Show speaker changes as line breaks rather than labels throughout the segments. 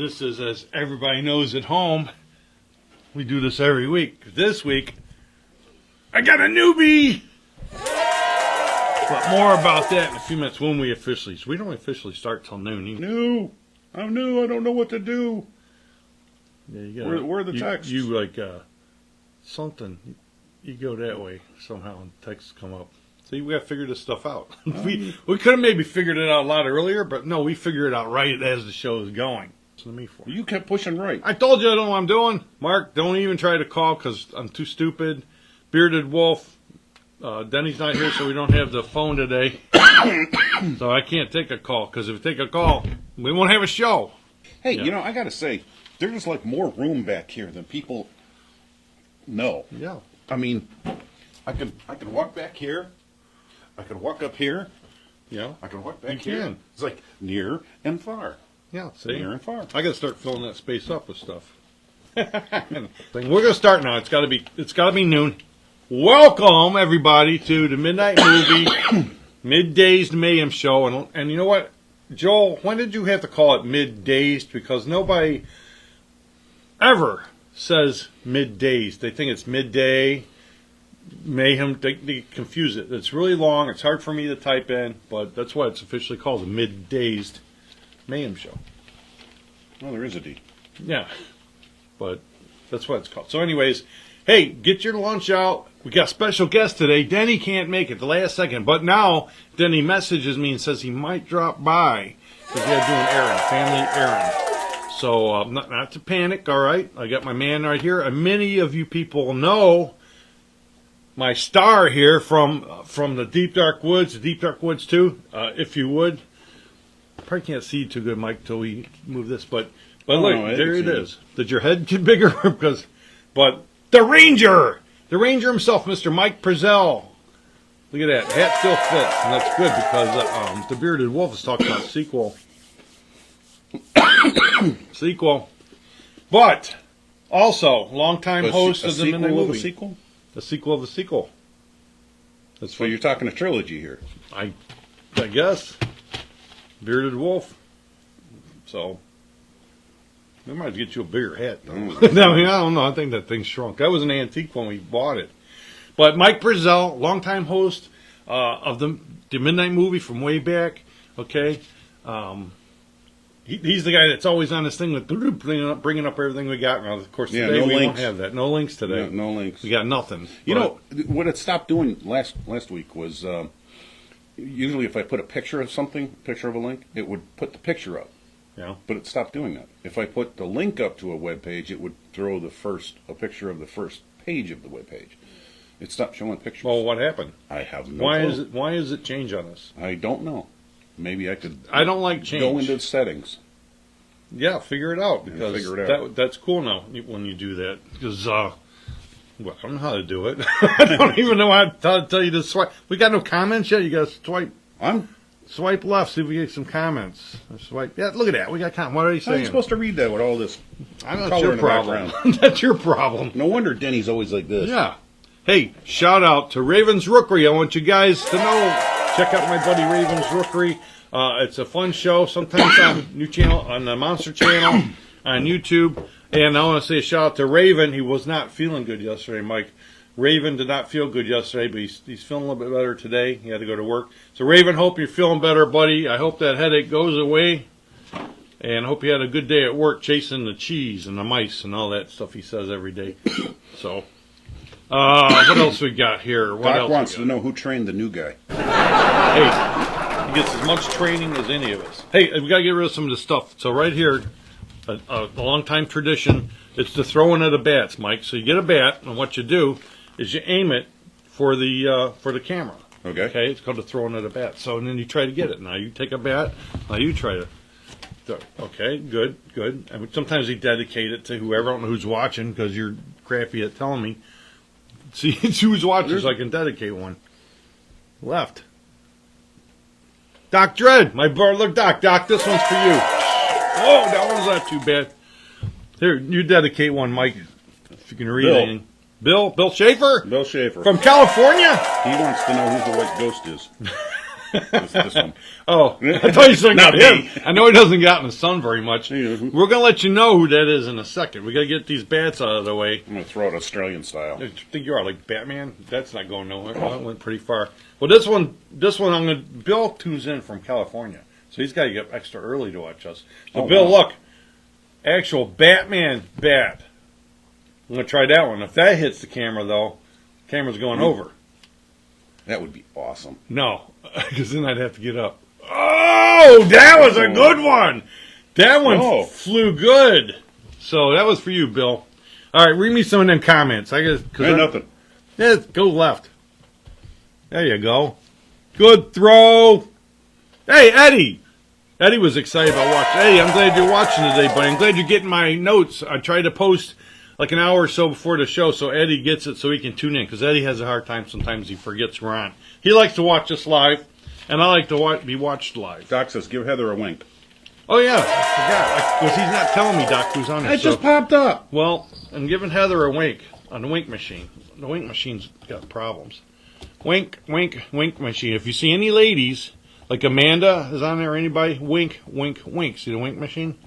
this is, as everybody knows at home, we do this every week. This week, I got a newbie! But more about that in a few minutes when we officially... So we don't officially start till noon.
New. I'm new. I don't know what to do.
Yeah, you gotta,
where are the texts?
You like something. You go that way somehow and texts come up. See, we got to figure this stuff out. We could have maybe figured it out a lot earlier, but no, we figure it out right as the show is going. Listen to me for.
You kept pushing right.
I told you I don't know what I'm doing. Mark, don't even try to call because I'm too stupid. Bearded Wolf. Denny's not here, so we don't have the phone today. So I can't take a call, because if we take a call, we won't have a show.
Hey, you know, I got to say, there's like more room back here than people know.
Yeah.
I mean, I could walk back here. I could walk up here.
Yeah.
I can walk back
You
here.
can.
It's like near and far.
Yeah, see?
Near and far.
I got to start filling that space up with stuff. We're going to start now. It's got to be noon. Welcome, everybody, to the Midnight Movie Mid-Dazed Mayhem Show. And you know what, Joel, when did you have to call it Mid-Dazed? Because nobody ever says Mid-Dazed. They think it's midday, Mayhem. They confuse it. It's really long. It's hard for me to type in, but that's why it's officially called the Mid-Dazed Mayhem Show.
Well, there is a D.
Yeah, but that's what it's called. So anyways, hey, get your lunch out. We got a special guest today. Denny can't make it the last second, but now Denny messages me and says he might drop by because he had to do an errand, family errand. So not to panic, all right? I got my man right here. And many of you people know my star here from the Deep Dark Woods, the Deep Dark Woods 2, if you would. Probably can't see too good, Mike, till we move this, but look, there it is. Did your head get bigger? But the Ranger himself, Mr. Mike Prezell. Look at that. Hat still fits, and that's good because the Bearded Wolf is talking about sequel. But also, longtime host of the Midnight Movie.
A sequel?
The sequel of the sequel. That's
so you're talking a trilogy here.
I guess. Bearded Wolf. So we might get you a bigger hat, though. I don't know. I think that thing shrunk. That was an antique when we bought it. But Mike Prezell, longtime host of the Midnight Movie from way back. Okay, he's the guy that's always on this thing with bringing up everything we got. Now, of course, today we won't have that. No links today.
No links.
We got nothing.
You know what it stopped doing last week was usually if I put a picture of something, picture of a link, it would put the picture up.
Yeah.
But it stopped doing that. If I put the link up to a web page, it would throw a picture of the first page of the web page. It stopped showing pictures.
Well, what happened?
I have no clue.
Why is it change on us?
I don't know. Maybe I could.
I don't like change.
Go into settings.
Yeah, figure it out because
figure it out.
That's cool now when you do that because well, I don't know how to do it. I don't even know how to tell you to swipe. We got no comments yet. You got to swipe. Swipe left, see if we get some comments. Swipe. Yeah, look at that. We got comments. What are you saying?
How are you supposed to read that with all this?
That's your problem. That's your problem.
No wonder Denny's always like this.
Yeah. Hey, shout out to Raven's Rookery. I want you guys to know. Check out my buddy Raven's Rookery. It's a fun show. Sometimes on the Monster Channel on YouTube. And I want to say a shout out to Raven. He was not feeling good yesterday, Mike. Raven did not feel good yesterday, but he's feeling a little bit better today. He had to go to work. So, Raven, hope you're feeling better, buddy. I hope that headache goes away. And I hope you had a good day at work chasing the cheese and the mice and all that stuff he says every day. So, what else we got here?
Doc wants to know who trained the new guy.
Hey, he gets as much training as any of us. Hey, we got to get rid of some of this stuff. So, right here, a long-time tradition, it's the throwing of the bats, Mike. So, you get a bat, and what you do is you aim it for the camera.
Okay.
Okay. It's called the throwing of the bat. So and then you try to get it. Now you take a bat. Now you try to. Okay. Good. And sometimes they dedicate it to whoever. I don't know who's watching because you're crappy at telling me. See who's watching so I can dedicate one. Left. Doc Dredd, my brother. Look, Doc, this one's for you. Oh, that one's not too bad. Here, you dedicate one, Mike. If you can read anything. Bill Schaefer?
Bill Schaefer.
From California?
He wants to know who the white ghost is. This one.
Oh, I thought you said
Not
him.
me.
I know he doesn't get out in the sun very much.
He doesn't.
We're going to let you know who that is in a second. We got to get these bats out of the way.
I'm going to throw it Australian style.
I think you are like Batman. That's not going nowhere. Oh, that went pretty far. Well, this one, I'm going to. Bill tunes in from California, so he's got to get extra early to watch us. So, Bill,
wow.
look, actual Batman bat. I'm going to try that one. If that hits the camera, though, camera's going over.
That would be awesome.
No, because then I'd have to get up. Oh, that was a good one. That one flew good. So that was for you, Bill. All right, read me some of them comments.
Nothing.
Yeah, go left. There you go. Good throw. Hey, Eddie. Eddie was excited about watching. Hey, I'm glad you're watching today, buddy. I'm glad you're getting my notes. I tried to post like an hour or so before the show so Eddie gets it so he can tune in, because Eddie has a hard time sometimes. He forgets we're on. He likes to watch us live, and I like to be watched live.
Doc says, give Heather a wink.
Oh, yeah, I forgot. Because he's not telling me, Doc, who's on there.
It just popped up.
Well, I'm giving Heather a wink on the wink machine. The wink machine's got problems. Wink, wink, wink machine. If you see any ladies, like Amanda is on there, or anybody, wink, wink, wink. See the wink machine?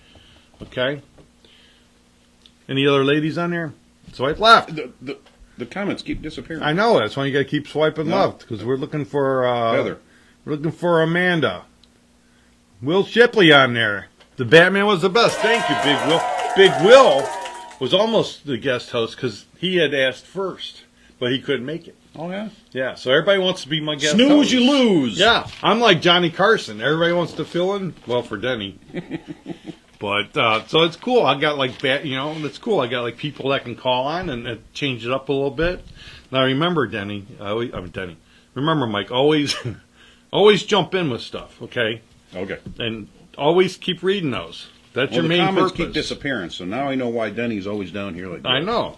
Okay. Any other ladies on there? Swipe left.
The comments keep disappearing.
I know. That's why you got to keep swiping left, because we're looking for
Heather.
We're looking for Amanda. Will Shipley on there. The Batman was the best. Thank you, Big Will. Big Will was almost the guest host because he had asked first, but he couldn't make it.
Oh, yeah?
Yeah, so everybody wants to be my guest
Snooze,
host.
you lose.
Yeah, I'm like Johnny Carson. Everybody wants to fill in. Well, for Denny. But, so it's cool. I got like, it's cool. I got like people that can call on and change it up a little bit. Now remember, Denny, remember, Mike, always jump in with stuff, okay?
Okay.
And always keep reading those. That's your main
the comments
purpose.
keep disappearing, so now I know why Denny's always down here like that.
I know.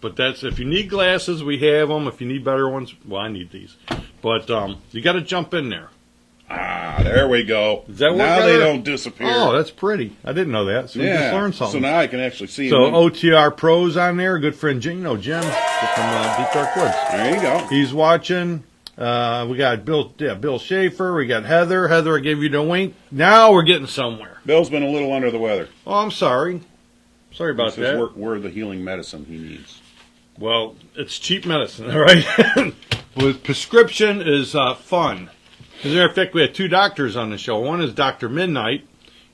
But that's, if you need glasses, we have them. If you need better ones, well, I need these. But you got to jump in there.
Ah, there we go.
Does that work
now
better?
they don't disappear.
Oh, that's pretty. I didn't know that. So we just learned something.
So now I can actually see
So
them.
OTR Pros on there. Good friend Jim. Jim from Deep Dark Woods.
There you go.
He's watching. We got Bill Schaefer. We got Heather. Heather, I gave you the wink. Now we're getting somewhere.
Bill's been a little under the weather.
Oh, I'm sorry. Sorry about
He says
that.
we're the healing medicine he needs.
Well, it's cheap medicine, all right? With prescription is fun. As a matter of fact, we had two doctors on the show. One is Dr. Midnight,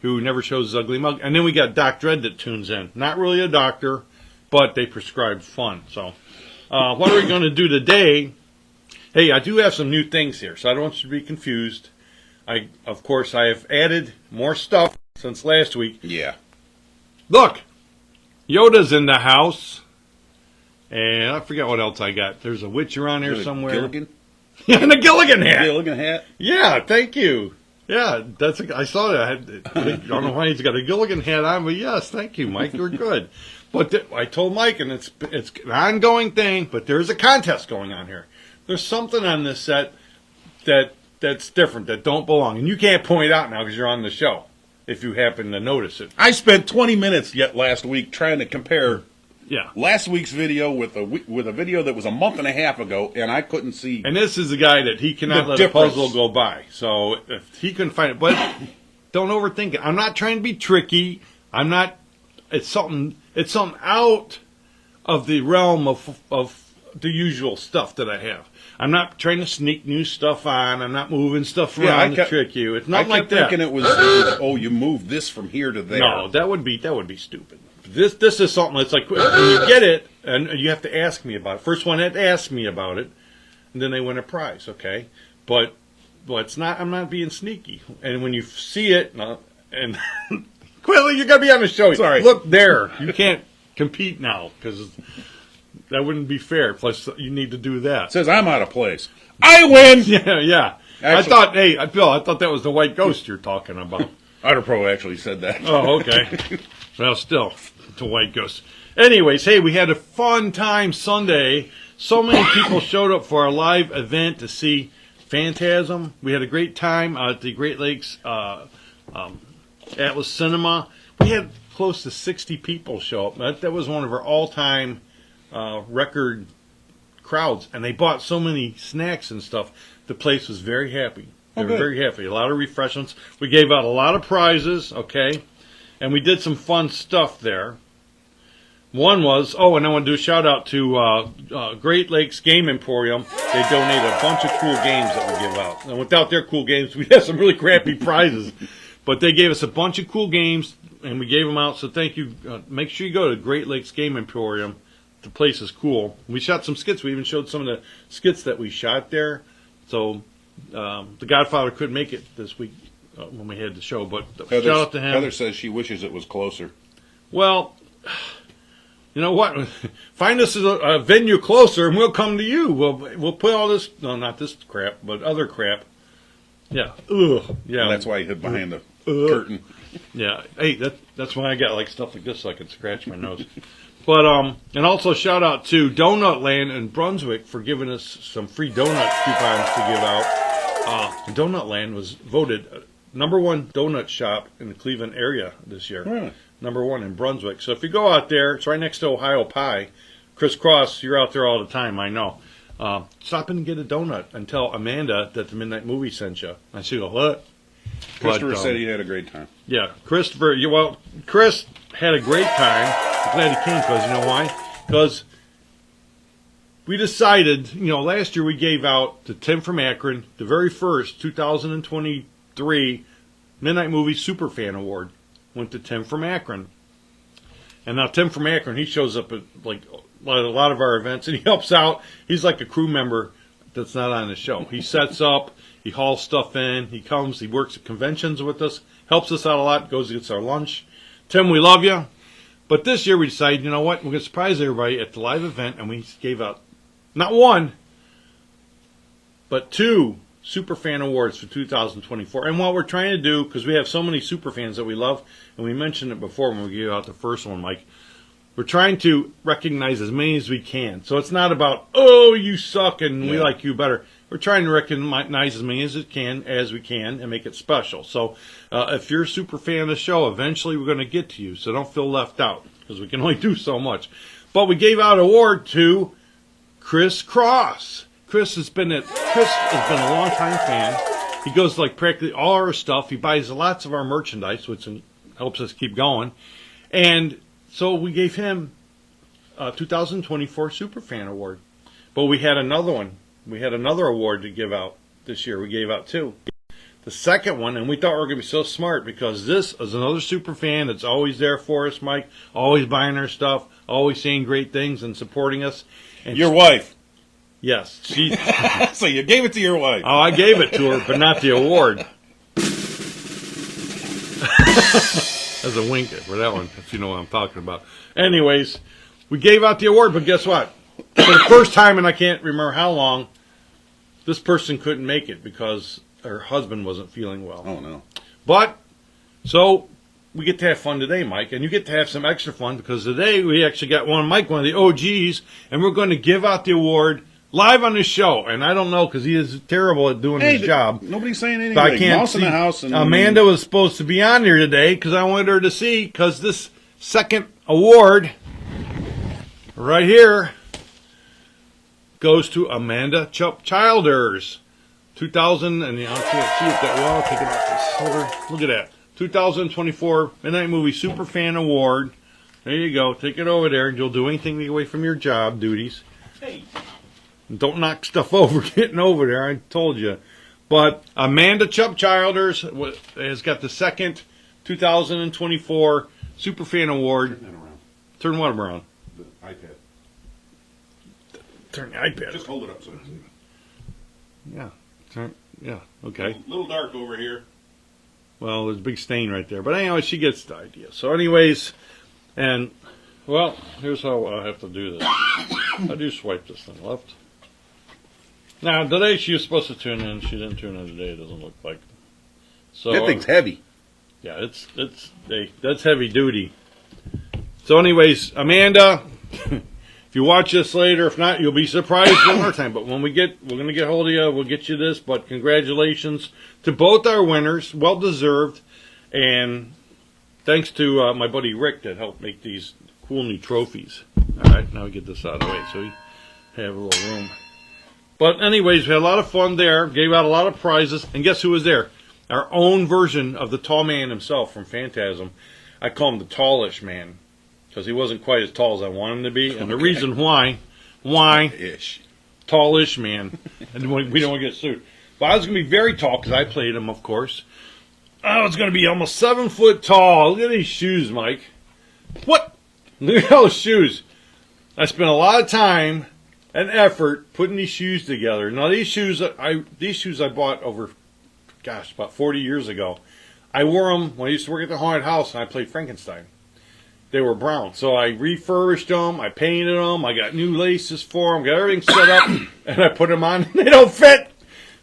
who never shows his ugly mug. And then we got Doc Dread that tunes in. Not really a doctor, but they prescribe fun. So what are we going to do today? Hey, I do have some new things here, so I don't want you to be confused. Of course, I have added more stuff since last week.
Yeah.
Look, Yoda's in the house. And I forget what else I got. There's a Witcher on there somewhere.
Gilligan?
Yeah, and a Gilligan hat.
Gilligan hat?
Yeah, thank you. Yeah, I saw that. I don't know why he's got a Gilligan hat on, but yes, thank you, Mike. You're good. But I told Mike, and it's an ongoing thing, but there's a contest going on here. There's something on this set that's different, that don't belong. And you can't point out now because you're on the show, if you happen to notice it.
I spent 20 minutes last week trying to compare last week's video with a video that was a month and a half ago, and I couldn't see.
And this is the guy that he cannot let a puzzle go by. So if he couldn't find it, but don't overthink it. I'm not trying to be tricky. I'm not. It's something out of the realm of the usual stuff that I have. I'm not trying to sneak new stuff on. I'm not moving stuff around to trick you. It's not like that.
I kept thinking it was, oh, you moved this from here to there.
No, that would be stupid. This is something that's like, when you get it, and you have to ask me about it. First one had to ask me about it, and then they win a prize, okay? But it's not, I'm not being sneaky. And when you see it, and Quilly, you're going to be on the show.
Sorry.
Look there. You can't compete now, because that wouldn't be fair. Plus, you need to do that.
It says I'm out of place. I win!
Yeah.
Actually,
Bill, I thought that was the white ghost you're talking about.
Outer Pro actually said that.
Oh, okay. Well, still, the white ghost. Anyways, hey, we had a fun time Sunday. So many people showed up for our live event to see Phantasm. We had a great time at the Great Lakes Atlas Cinema. We had close to 60 people show up. That was one of our all-time record crowds, and they bought so many snacks and stuff. The place was very happy. They were
good.
very happy. A lot of refreshments. We gave out a lot of prizes, okay? And we did some fun stuff there. One was, and I want to do a shout out to Great Lakes Game Emporium. They donate a bunch of cool games that we give out. And without their cool games, we'd have some really crappy prizes. But they gave us a bunch of cool games, and we gave them out. So thank you. Make sure you go to Great Lakes Game Emporium. The place is cool. We shot some skits. We even showed some of the skits that we shot there. So The Godfather couldn't make it this week when we had the show. But shout out to him.
Heather says she wishes it was closer.
Well, you know what? Find us a venue closer, and we'll come to you. We'll put all this, no, not this crap, but other crap. Yeah. Ugh. Yeah.
And that's why he hid behind the curtain.
Yeah. Hey, that's why I got like stuff like this so I can scratch my nose. But and also shout out to Donut Land in Brunswick for giving us some free donut coupons to give out. Donut Land was voted #1 donut shop in the Cleveland area this year.
Really?
#1 in Brunswick. So if you go out there, it's right next to Ohio Pie. Chris Cross, you're out there all the time, I know. Stop in and get a donut and tell Amanda that the Midnight Movie sent you. And she'll go, what?
Christopher said he had a great time.
Yeah, Christopher, Chris had a great time. I'm glad he came because, you know why? Because we decided, last year we gave out to Tim from Akron the very first 2023 Midnight Movie Superfan Award. Went to Tim from Akron. And now Tim from Akron, he shows up at like a lot of our events and he helps out. He's like a crew member that's not on the show. He sets up, he hauls stuff in, he comes, he works at conventions with us, helps us out a lot, goes and gets our lunch. Tim, we love you. But this year we decided, you know what, we're going to surprise everybody at the live event, and we gave out not one, but 2 Superfan Awards for 2024. And what we're trying to do, because we have so many Superfans that we love, and we mentioned it before when we gave out the first one, Mike, we're trying to recognize as many as we can. So it's not about, oh, you suck and we like you better. We're trying to recognize as many as we can and make it special. So if you're a super fan of the show, eventually we're going to get to you. So don't feel left out because we can only do so much. But we gave out an award to Chris Cross. Chris has been a long-time fan. He goes to like practically all our stuff. He buys lots of our merchandise, which helps us keep going. And so we gave him a 2024 Superfan Award. But we had another one. We had another award to give out this year. We gave out 2. The second one, and we thought we were going to be so smart because this is another super fan that's always there for us, Mike, always buying our stuff, always saying great things and supporting us. And
your wife.
Yes.
So you gave it to your wife.
Oh, I gave it to her, but not the award. As a wink for that one, if you know what I'm talking about. Anyways, we gave out the award, but guess what? For the first time, and I can't remember how long, this person couldn't make it because her husband wasn't feeling well.
Oh, no.
But, so, we get to have fun today, Mike, and you get to have some extra fun because today we actually got one of the OGs, and we're going to give out the award live on the show. And I don't know because he is terrible at doing his job.
Nobody's saying anything.
But I can't
Mouse
see.
in the house. And
Amanda was supposed to be on here today because I wanted her to see because this second award right here goes to Amanda Childers. 2000, and I can't see it that well. Take it off this holder. Look at that. 2024 Midnight Movie Superfan Award. There you go. Take it over there, and you'll do anything to get away from your job duties. Hey. Don't knock stuff over getting over there. I told you. But Amanda Childers has got the second 2024 Superfan Award.
Turn that around.
Turn what around?
The iPad.
Turn the iPad.
Just hold it up so it's
Yeah. Okay.
a little dark over here.
Well, there's a big stain right there. But anyway, she gets the idea. So anyways, and, well, here's how I have to do this. I do swipe this thing left. Now, today she was supposed to tune in. She didn't tune in today. It doesn't look like. So
That thing's heavy.
Yeah, that's heavy duty. So anyways, Amanda, if you watch this later, if not, you'll be surprised one more time. But when we're going to get hold of you, we'll get you this. But congratulations to both our winners. Well deserved. And thanks to my buddy Rick that helped make these cool new trophies. All right, now we get this out of the way so we have a little room. But anyways, we had a lot of fun there. Gave out a lot of prizes. And guess who was there? Our own version of the tall man himself from Phantasm. I call him the tallish man. Because he wasn't quite as tall as I wanted him to be. And the reason why,
Ish.
tallish man. And we don't want to get sued. But I was going to be very tall because I played him, of course. I was going to be almost 7 foot tall. Look at these shoes, Mike. What? Look at those shoes. I spent a lot of time and effort putting these shoes together. Now, these shoes I bought over, about 40 years ago. I wore them when I used to work at the haunted house and I played Frankenstein. They were brown. So I refurbished them. I painted them. I got new laces for them. Got everything set up. And I put them on. They don't fit.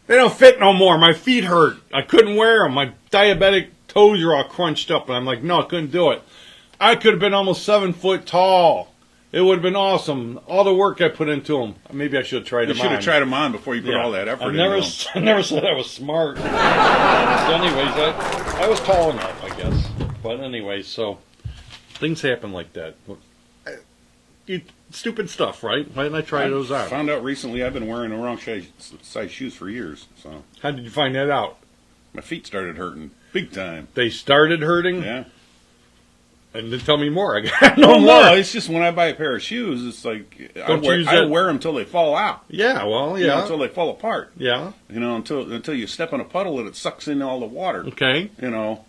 They don't fit no more. My feet hurt. I couldn't wear them. My diabetic toes are all crunched up. And I'm like, no, I couldn't do it. I could have been almost 7 foot tall. It would have been awesome. All the work I put into them. Maybe I should have tried them on.
You should have tried them on before you put all that effort into them.
I never said I was smart. So anyways, I was tall enough, I guess. But anyways, so things happen like that. Stupid stuff, right? Why didn't I try those out?
I found out recently I've been wearing the wrong size shoes for years. So
how did you find that out?
My feet started hurting big time.
They started hurting?
Yeah.
And then tell me more. I got no more.
No, it's just when I buy a pair of shoes, it's like I wear them until they fall out.
Yeah, well, yeah.
Until they fall apart.
Yeah.
Until you step in a puddle and it sucks in all the water.
Okay.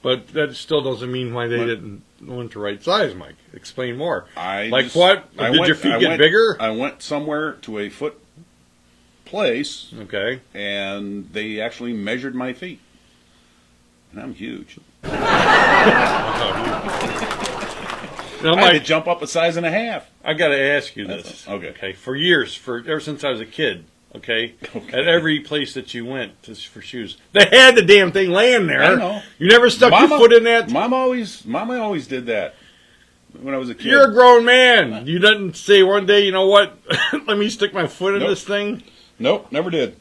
But that still doesn't mean why they didn't want the right size, Mike. Explain more. Did your feet get bigger?
I went somewhere to a foot place.
Okay.
And they actually measured my feet. And I'm huge.
Now,
I had to jump up a size and a half.
I got to ask you this. Okay. For years, ever since I was a kid, okay, at every place that you went for shoes, they had the damn thing laying there.
I know.
You never stuck your foot in that?
Mama always did that when I was a kid.
You're a grown man. You didn't say one day, you know what, let me stick my foot in this thing?
Nope, never did.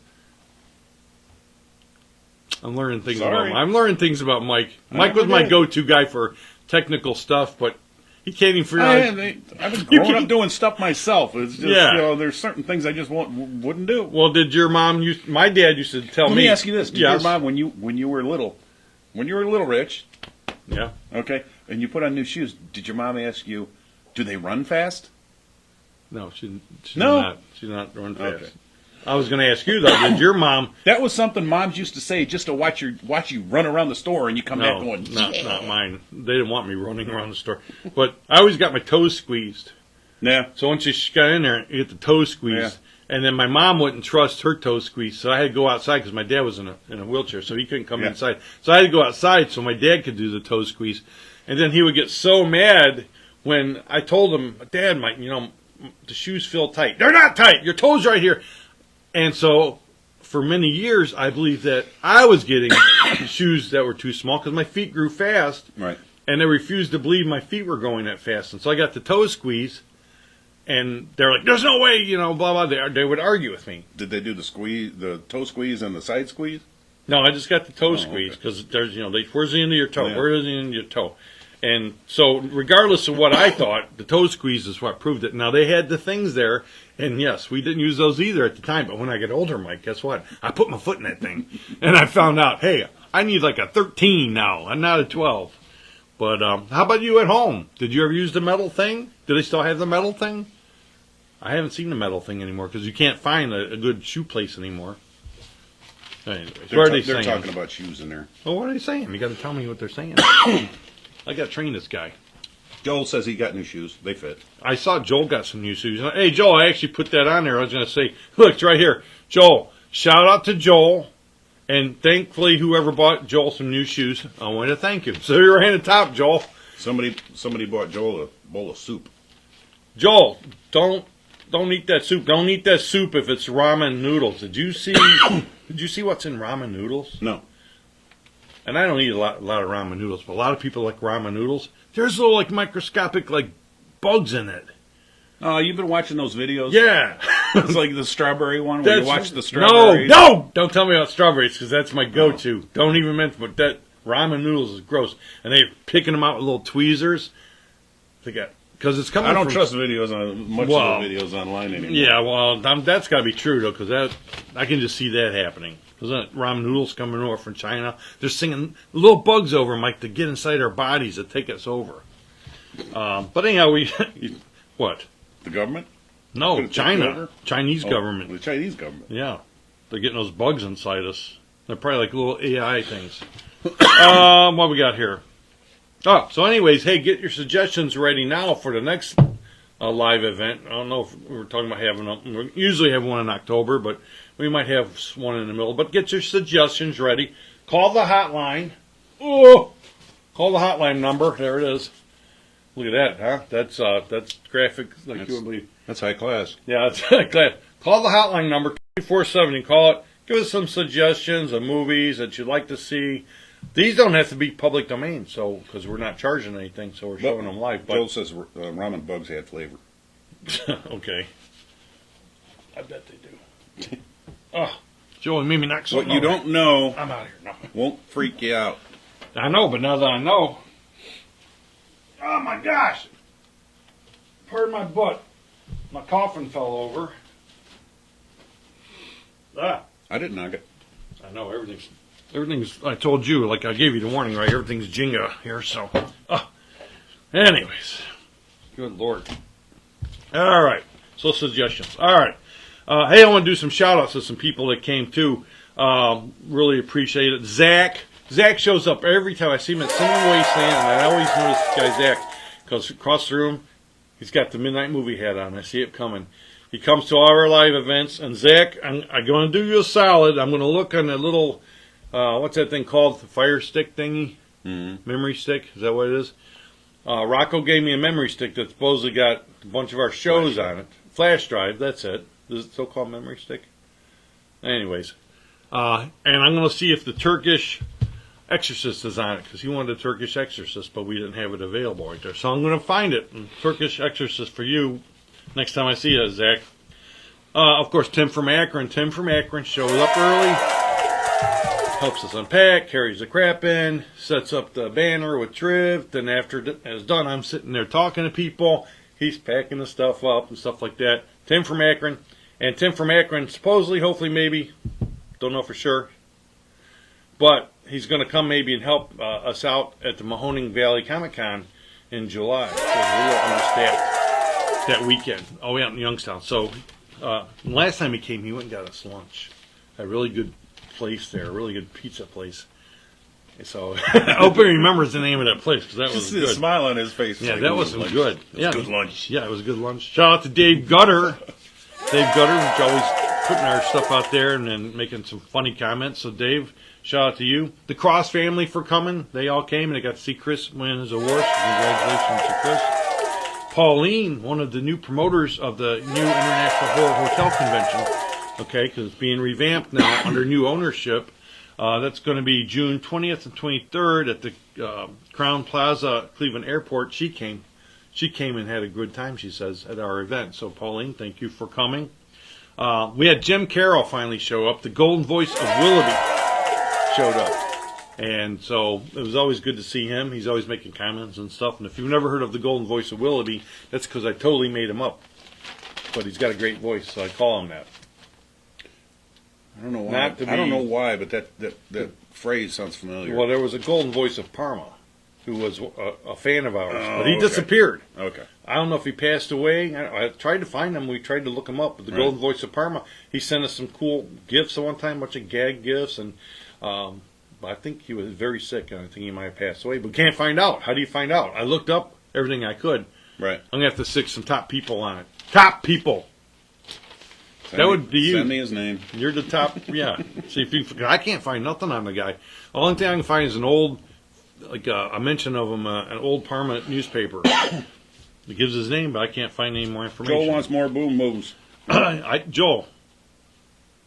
I'm learning things about Mike. Mike was my go-to guy for technical stuff, but he can't even figure out.
I've been growing up doing stuff myself. It's just, there's certain things I just wouldn't do.
Well, did your mom my dad used to tell me.
Let me ask you this. Did your mom, when you were little, Rich?
Yeah.
Okay. And you put on new shoes, did your mom ask you, do they run fast?
No, she did not run fast. Okay. I was going to ask you, though, did your mom...
That was something moms used to say just to watch you run around the store and you come back going,
not mine. They didn't want me running around the store. But I always got my toes squeezed.
Yeah.
So once you got in there, you get the toes squeezed. Yeah. And then my mom wouldn't trust her toes squeezed, so I had to go outside because my dad was in a wheelchair, so he couldn't come inside. So I had to go outside so my dad could do the toe squeeze. And then he would get so mad when I told him, Dad, the shoes feel tight. They're not tight. Your toes right here. And so, for many years, I believed that I was getting shoes that were too small because my feet grew fast.
Right.
And they refused to believe my feet were going that fast. And so I got the toe squeeze, and they're like, there's no way, blah, blah. They would argue with me.
Did they do the toe squeeze and the side squeeze?
No, I just got the toe squeeze because there's, where's the end of your toe? Yeah. Where's the end of your toe? And so, regardless of what I thought, the toe squeeze is what proved it. Now, they had the things there, and yes, we didn't use those either at the time. But when I get older, Mike, guess what? I put my foot in that thing, and I found out, hey, I need like a 13 now. I'm not a 12. But how about you at home? Did you ever use the metal thing? Do they still have the metal thing? I haven't seen the metal thing anymore because you can't find a good shoe place anymore. Anyways, what are they saying?
They're talking about shoes in there.
Well, what are they saying? You got to tell me what they're saying. I got to train this guy.
Joel says he got new shoes. They fit. I
saw Joel got some new shoes. Hey, Joel, I actually put that on there. I was going to say, look, it's right here. Joel, shout out to Joel. And thankfully, whoever bought Joel some new shoes, I want to thank you. So you're right at the top, Joel.
Somebody bought Joel a bowl of soup.
Joel, don't eat that soup. Don't eat that soup if it's ramen noodles. Did you see what's in ramen noodles?
No.
And I don't eat a lot of ramen noodles, but a lot of people like ramen noodles. There's little microscopic bugs in it.
Oh, you've been watching those videos?
Yeah.
It's like the strawberry one where you watch the strawberries.
No! Don't tell me about strawberries because that's my go-to. Oh. Don't even mention, but that ramen noodles is gross. And they're picking them out with little tweezers. They got because it's coming.
I don't
from,
trust videos on much of the videos online anymore.
Yeah, well, that's got to be true though, because I can just see that happening. Isn't ramen noodles coming over from China? They're singing little bugs over them, like to get inside our bodies to take us over. But anyhow, what?
The government?
No, China. Chinese government.
The Chinese government.
Yeah. They're getting those bugs inside us. They're probably like little AI things. What we got here? Oh, so anyways, hey, get your suggestions ready now for the next live event. I don't know if we're talking about having we usually have one in October, but we might have one in the middle. But get your suggestions ready. Call the hotline. Oh, call the hotline number. There it is. Look at that, huh? That's graphic like you would believe.
That's high class.
Yeah, that's high class. Call the hotline number 24/7. Call it. Give us some suggestions of movies that you'd like to see. These don't have to be public domain, so because we're not charging anything, so we're showing them live. But
Joel says ramen bugs had flavor.
okay, I bet they do. Oh, Joel, maybe not so.
What you don't know,
I'm out of here. No.
Won't freak you out.
I know, but now that I know, oh my gosh! Pardon my butt. My coffin fell over. Ah.
I didn't knock it.
I know, everything's, I told you, like I gave you the warning, right? Everything's Jenga here, so. Anyways. Good Lord. All right. So suggestions. All right. Hey, I want to do some shout outs to some people that came too. Really appreciate it. Zach shows up every time I see him at Cinnamon Wasteland, and I always notice this guy Zach, because across the room, he's got the Midnight Movie hat on. I see it coming. He comes to all our live events, and Zach, I'm going to do you a solid. I'm going to look on the little, what's that thing called? The Fire Stick thingy? Mm-hmm. Memory stick? Is that what it is? Rocco gave me a memory stick that supposedly got a bunch of our shows on it. Flash drive, that's it. Is it so-called memory stick? Anyways. And I'm going to see if the Turkish Exorcist is on it, because he wanted a Turkish Exorcist, but we didn't have it available right there. So I'm going to find it. Turkish Exorcist for you. Next time I see you, Zach. Of course, Tim from Akron. Tim from Akron shows up early, helps us unpack, carries the crap in, sets up the banner with Triv. Then after it's done, I'm sitting there talking to people. He's packing the stuff up and stuff like that. Tim from Akron. And Tim from Akron, supposedly, hopefully, maybe, don't know for sure, but he's going to come maybe and help us out at the Mahoning Valley Comic Con in July. So we're a little understaffed that weekend. Oh, yeah, in Youngstown. So last time he came, he went and got us lunch. A really good place there, a really good pizza place. So I hope he remembers the name of that place, because that was good.
A smile on his face.
Yeah, that was some good.
Yeah, good lunch.
Yeah, it was a good lunch. Shout out to Dave Gutter. Dave Gutter, who's always putting our stuff out there and then making some funny comments. So Dave, shout out to you. The Cross family for coming. They all came and they got to see Chris win his award. So congratulations to Chris. Pauline, one of the new promoters of the new International Horror Hotel Convention, okay, because it's being revamped now under new ownership. That's going to be June 20th and 23rd at the Crown Plaza, Cleveland Airport. She came and had a good time, she says, at our event. So, Pauline, thank you for coming. We had Jim Carroll finally show up. The golden voice of Willoughby showed up. And so it was always good to see him. He's always making comments and stuff. And if you've never heard of the golden voice of Willoughby, that's because I totally made him up. But he's got a great voice, so I call him that.
I don't know why. I don't know why, but that phrase sounds familiar.
Well, there was a golden voice of Parma who was a fan of ours, but he disappeared.
Okay.
I don't know if he passed away. I tried to find him. We tried to look him up. But the golden voice of Parma, he sent us some cool gifts at one time, a bunch of gag gifts, and I think he was very sick, and I think he might have passed away. But we can't find out. How do you find out? I looked up everything I could.
Right.
I'm going to have to stick some top people on it. Top people. That would be you.
Send me his name.
You're the top. Yeah. See if you. I can't find nothing on the guy. The only thing I can find is an old, like a mention of him, an old Parma newspaper. It gives his name, but I can't find any more information.
Joel wants more boom moves.
Joel,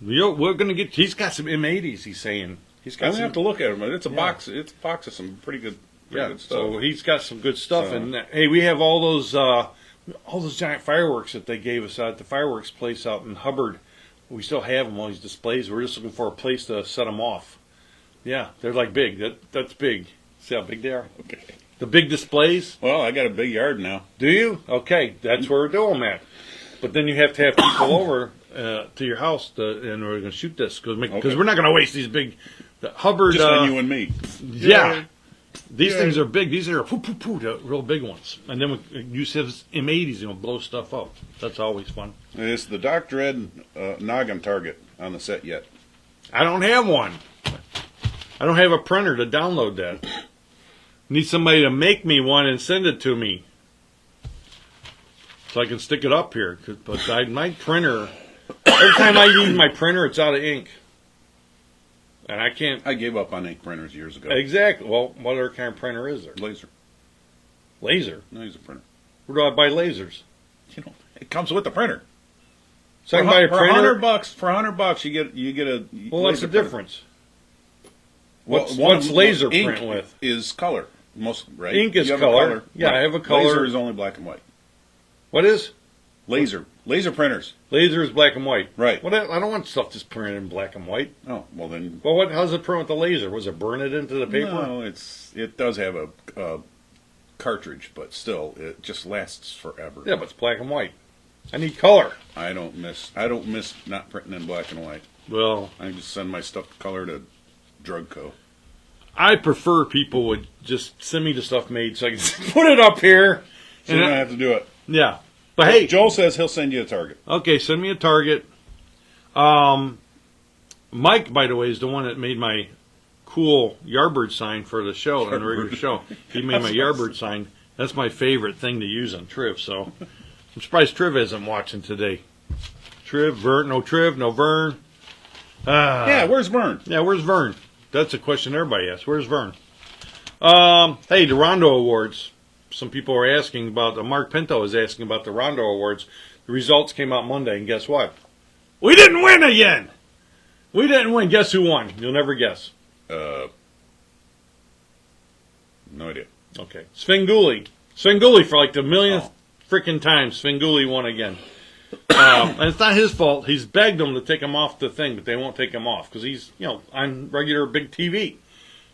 we're gonna get. He's got some M80s. He's saying he's got.
I'm gonna have to look at him. It's a box. It's a box of some pretty good stuff.
So he's got some good stuff. So. And hey, we have all those giant fireworks that they gave us at the fireworks place out in Hubbard. We still have them, all these displays. We're just looking for a place to set them off. Yeah, they're like big. That's big. See how big they are?
Okay.
The big displays?
Well, I got a big yard now.
Do you? Okay, that's where we're doing that. But then you have to have people over to your house, and we're going to shoot this because we're not going to waste these big Hubbard.
Just on you and me.
Yeah. These things are big. These are the real big ones. And then we use his M80s and blow stuff up. That's always fun.
Is the Doc Dread noggin target on the set yet?
I don't have one. I don't have a printer to download that. Need somebody to make me one and send it to me so I can stick it up here. But my printer, every time I use my printer, it's out of ink. And I can't.
I gave up on ink printers years ago.
Exactly. Well, what other kind of printer is there?
Laser.
Laser?
Laser printer.
Where do I buy lasers?
You know, it comes with the printer.
So I can buy a printer?
For $100, you get a.
Well, what's the difference? What's
One
laser
ink
print with?
Is color. Most right.
Ink is color. Yeah,
right.
I have a color.
Laser is only black and white.
What is?
Laser printers.
Laser is black and white.
Right.
Well, I don't want stuff just printed in black and white.
Oh, well then.
Well, how's it print with the laser? Was it burn it into the paper?
No, it does have a cartridge, but still, it just lasts forever.
Yeah, but it's black and white. I need color.
I don't miss not printing in black and white.
Well,
I just send my stuff color to Drug Co.
I prefer people would just send me the stuff made so I can put it up here.
So you don't have to do it.
Yeah. But hey,
Joel says he'll send you a target.
Okay, send me a target. Mike, by the way, is the one that made my cool Yardbird sign for the show, on the regular show. He made my Yardbird sign. That's my favorite thing to use on Triv, so I'm surprised Triv isn't watching today. Vern.
Yeah, where's Vern?
Yeah, where's Vern? That's a question everybody asks. Where's Vern? Hey, the Rondo Awards. Some people are asking about, Mark Pinto is asking about the Rondo Awards. The results came out Monday, and guess what? We didn't win again! We didn't win. Guess who won? You'll never guess.
No idea.
Okay. Svengoolie. Svengoolie for like the millionth freaking time. Svengoolie won again. And it's not his fault. He's begged them to take him off the thing, but they won't take him off because he's, on regular big TV.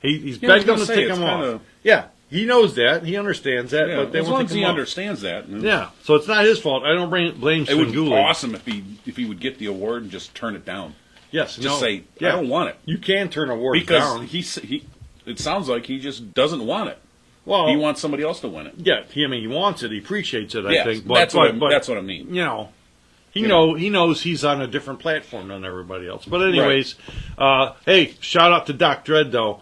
He's begged them to take him off. Yeah. He knows that. He understands that.
Yeah,
but they
as
won't
long
take
as he
him off.
understands that.
Yeah. So it's not his fault. I don't blame Svengoolie.
It would be awesome if he would get the award and just turn it down.
Yes.
Just say, I don't want it.
You can turn awards down.
Because it sounds like he just doesn't want it.
Well,
he wants somebody else to win it.
Yeah. He wants it. He appreciates it, I think. But,
that's what I mean.
He knows he's on a different platform than everybody else. But anyways, hey, shout out to Doc Dread, though.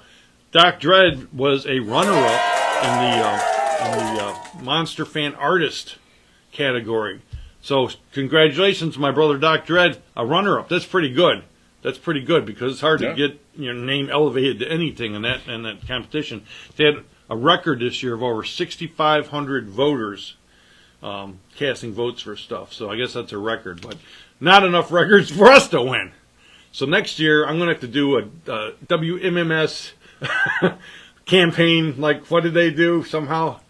Doc Dread was a runner-up in the Monster Fan Artist category. So congratulations, my brother Doc Dread, a runner-up. That's pretty good. That's pretty good because it's hard to get your name elevated to anything in that competition. They had a record this year of over 6,500 voters casting votes for stuff. So I guess that's a record, but not enough records for us to win. So next year I'm going to have to do a WMMS campaign. Like, what did they do somehow?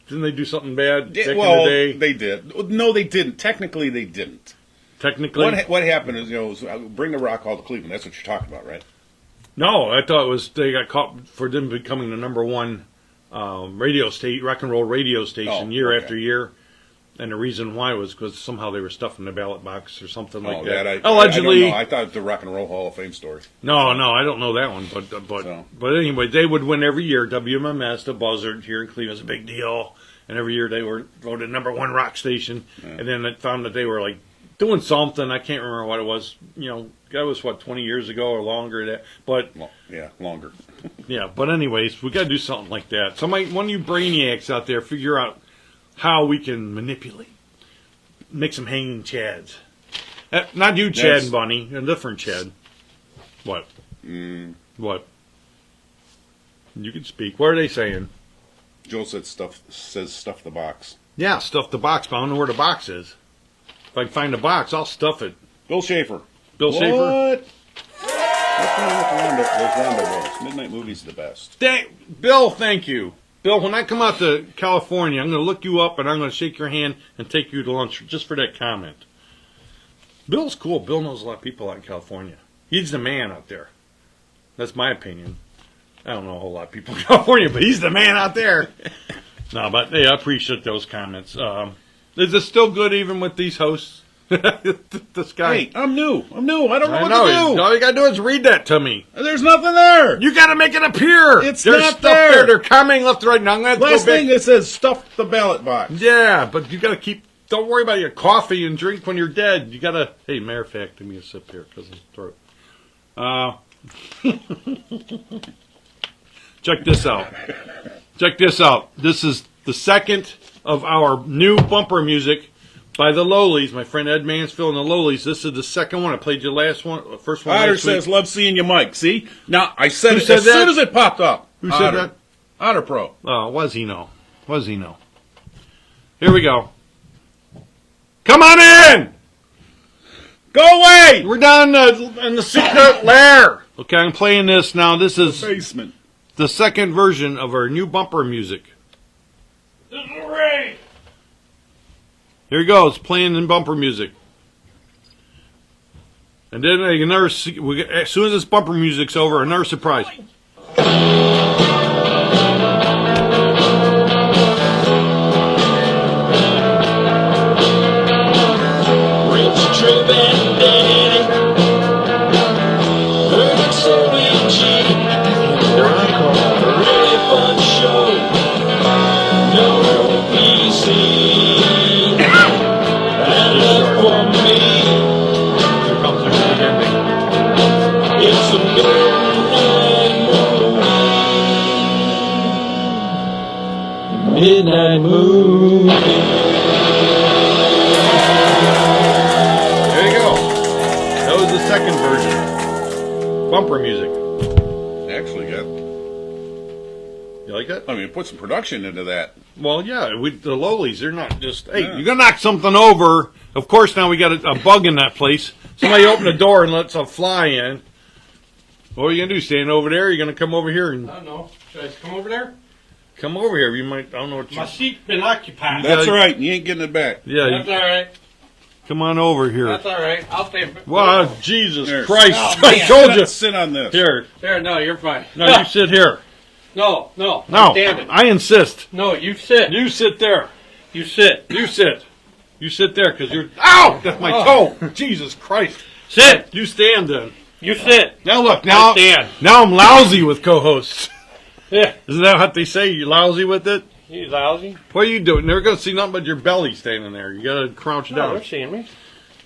Didn't they do something bad back in the day?
They did. No, they didn't. Technically, they didn't.
Technically?
What happened is, Bring the Rock Hall to Cleveland. That's what you're talking about, right?
No, I thought it was they got caught for them becoming the number one rock and roll radio station year after year. And the reason why was because somehow they were stuffing the ballot box or something like that. Allegedly.
I thought it was the Rock and Roll Hall of Fame story.
No, I don't know that one. But anyway, they would win every year. WMMS, the Buzzard here in Cleveland, is a big deal. And every year they were voted number one rock station. Yeah. And then I found that they were like doing something. I can't remember what it was. That was 20 years ago or longer.
Longer.
Yeah, but anyways, we got to do something like that. One of you brainiacs out there, figure out how we can manipulate, make some hanging chads. Not you, Chad and Bunny, a different Chad. What? What? You can speak. What are they saying?
Joel stuff the box.
Yeah, stuff the box, but I don't know where the box is. If I can find the box, I'll stuff it.
Bill Schaefer.
What?
What's going on with those Rondo Boys? Midnight Movies are the best.
Bill, thank you. Bill, when I come out to California, I'm going to look you up and I'm going to shake your hand and take you to lunch just for that comment. Bill's cool. Bill knows a lot of people out in California. He's the man out there. That's my opinion. I don't know a whole lot of people in California, but he's the man out there. No, but hey, I appreciate those comments. Is it still good even with these hosts? This guy.
Hey, I'm new. I don't know what to do.
All you gotta do is read that to me.
There's nothing there.
You gotta make it appear.
It's
There's
not
stuff
there.
They're coming left, right. Now I'm gonna
Last
go back.
thing it says, stuff the ballot box.
Yeah, but you gotta keep. Don't worry about your coffee and drink when you're dead. You gotta. Hey, matter of fact, give me a sip here because of the throat. Check this out. Check this out. This is the second of our new bumper music by the Lowlies. My friend Ed Mansfield and the Lowlies. This is the second one. I played your last one, first one.
Otter says, love seeing you, Mike. See? Now, I said
Who
it
said
as
that?
soon as it popped up.
Who said that?
Otter Pro.
Oh, was he no? Was he no? Here we go. Come on in!
Go away!
We're down in the secret lair. Okay, I'm playing this now. This is
Basement.
the second version of our new bumper music. This is great. Here he goes, playing in bumper music. And then another, as soon as this bumper music's over, another surprise.
Midnight Moon.
There you go. That was the second version. Bumper music.
Actually got.
You like that?
I mean, put some production into that.
Well, yeah, the Lowlies, they're not just, hey, you're going to knock something over. Of course, now we got a bug in that place. Somebody open the door and lets a fly in. What are you going to do, stand over there? Or are you going to come over here? And
I don't know. Should I come over there?
come over here. You might, I don't know what you...
My seat's been occupied.
That's right. You ain't getting it back.
Yeah,
That's all right.
come on over here.
That's all right. I'll stay.
Wow, Jesus
There.
Christ.
Oh,
I
man.
told you.
Sit on this.
Here.
There, no, you're fine.
No, you sit here.
No.
No,
I'm standing.
I insist.
No, you sit.
You sit there.
You sit.
You sit. You sit there because you're... Ow! That's my toe. Jesus Christ.
Sit.
You stand then.
You sit.
Now look, now,
I stand.
now I'm lousy with co-hosts.
Yeah.
Isn't that what they say? You're lousy with it?
You lousy.
What are you doing? They're going to see nothing but your belly standing there. You got to crouch
No,
down.
they're seeing me.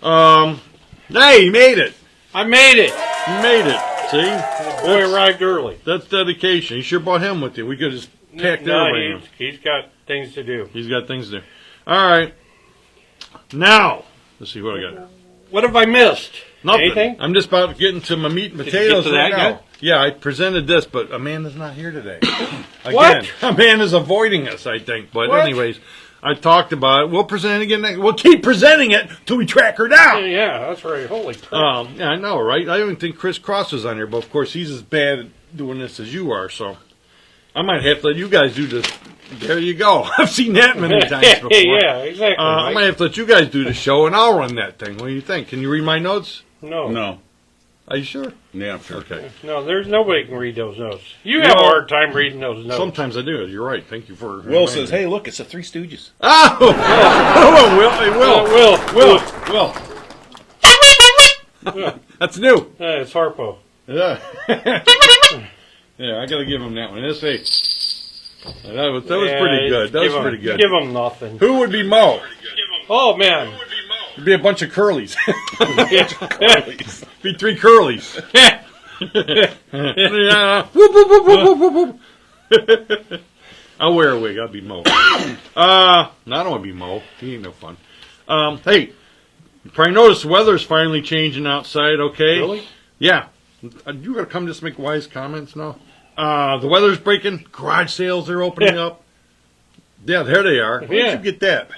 Hey, you made it.
I made it.
You made it. See?
The boy arrived early.
That's dedication. You should have brought him with you. We could have just packed
No,
everybody in.
he's got things to do.
He's got things to do. All right. Now, let's see what I got.
What have I missed?
Nothing.
Anything?
I'm just about getting to my meat and
Did you
potatoes
get to
right
that
now.
yet?
Yeah, I presented this, but Amanda's not here today. Again,
What?
Amanda's avoiding us, I think. But
What?
anyways, I talked about it. We'll present it again next. We'll keep presenting it till we track her down.
Yeah, that's right. Holy crap.
Yeah, I know, right? I don't even think Chris Cross is on here, but of course he's as bad at doing this as you are. So I might have to let you guys do this. There you go. I've seen that many times before.
Yeah, exactly.
I
Mike.
might have to let you guys do the show, and I'll run that thing. What do you think? Can you read my notes?
No.
No.
Are you sure?
Yeah, I'm sure.
Okay.
No, there's nobody can read those notes. You have a
No.
hard time reading those notes.
Sometimes I do. You're right. Thank you for.
Will says, hey, look, it's the Three Stooges.
Oh! Oh, Will. Hey, Will. Will. That's new.
It's Harpo.
Yeah. Yeah, I got to give him that one. Let's see. That was pretty good. That was pretty good.
Give them nothing.
Who would be Mo?
Oh, man.
It'd be a bunch of curlies. Be three curlies. Yeah. Whoop, whoop, whoop, whoop, whoop, whoop. I'll wear a wig. I'll be Mo. No, I don't want to be Mo. He ain't no fun. Hey, you probably noticed the weather's finally changing outside, okay?
Really?
Yeah. You got to come just make wise comments now? The weather's breaking. Garage sales are opening up. Yeah, there they are. Where did you get that?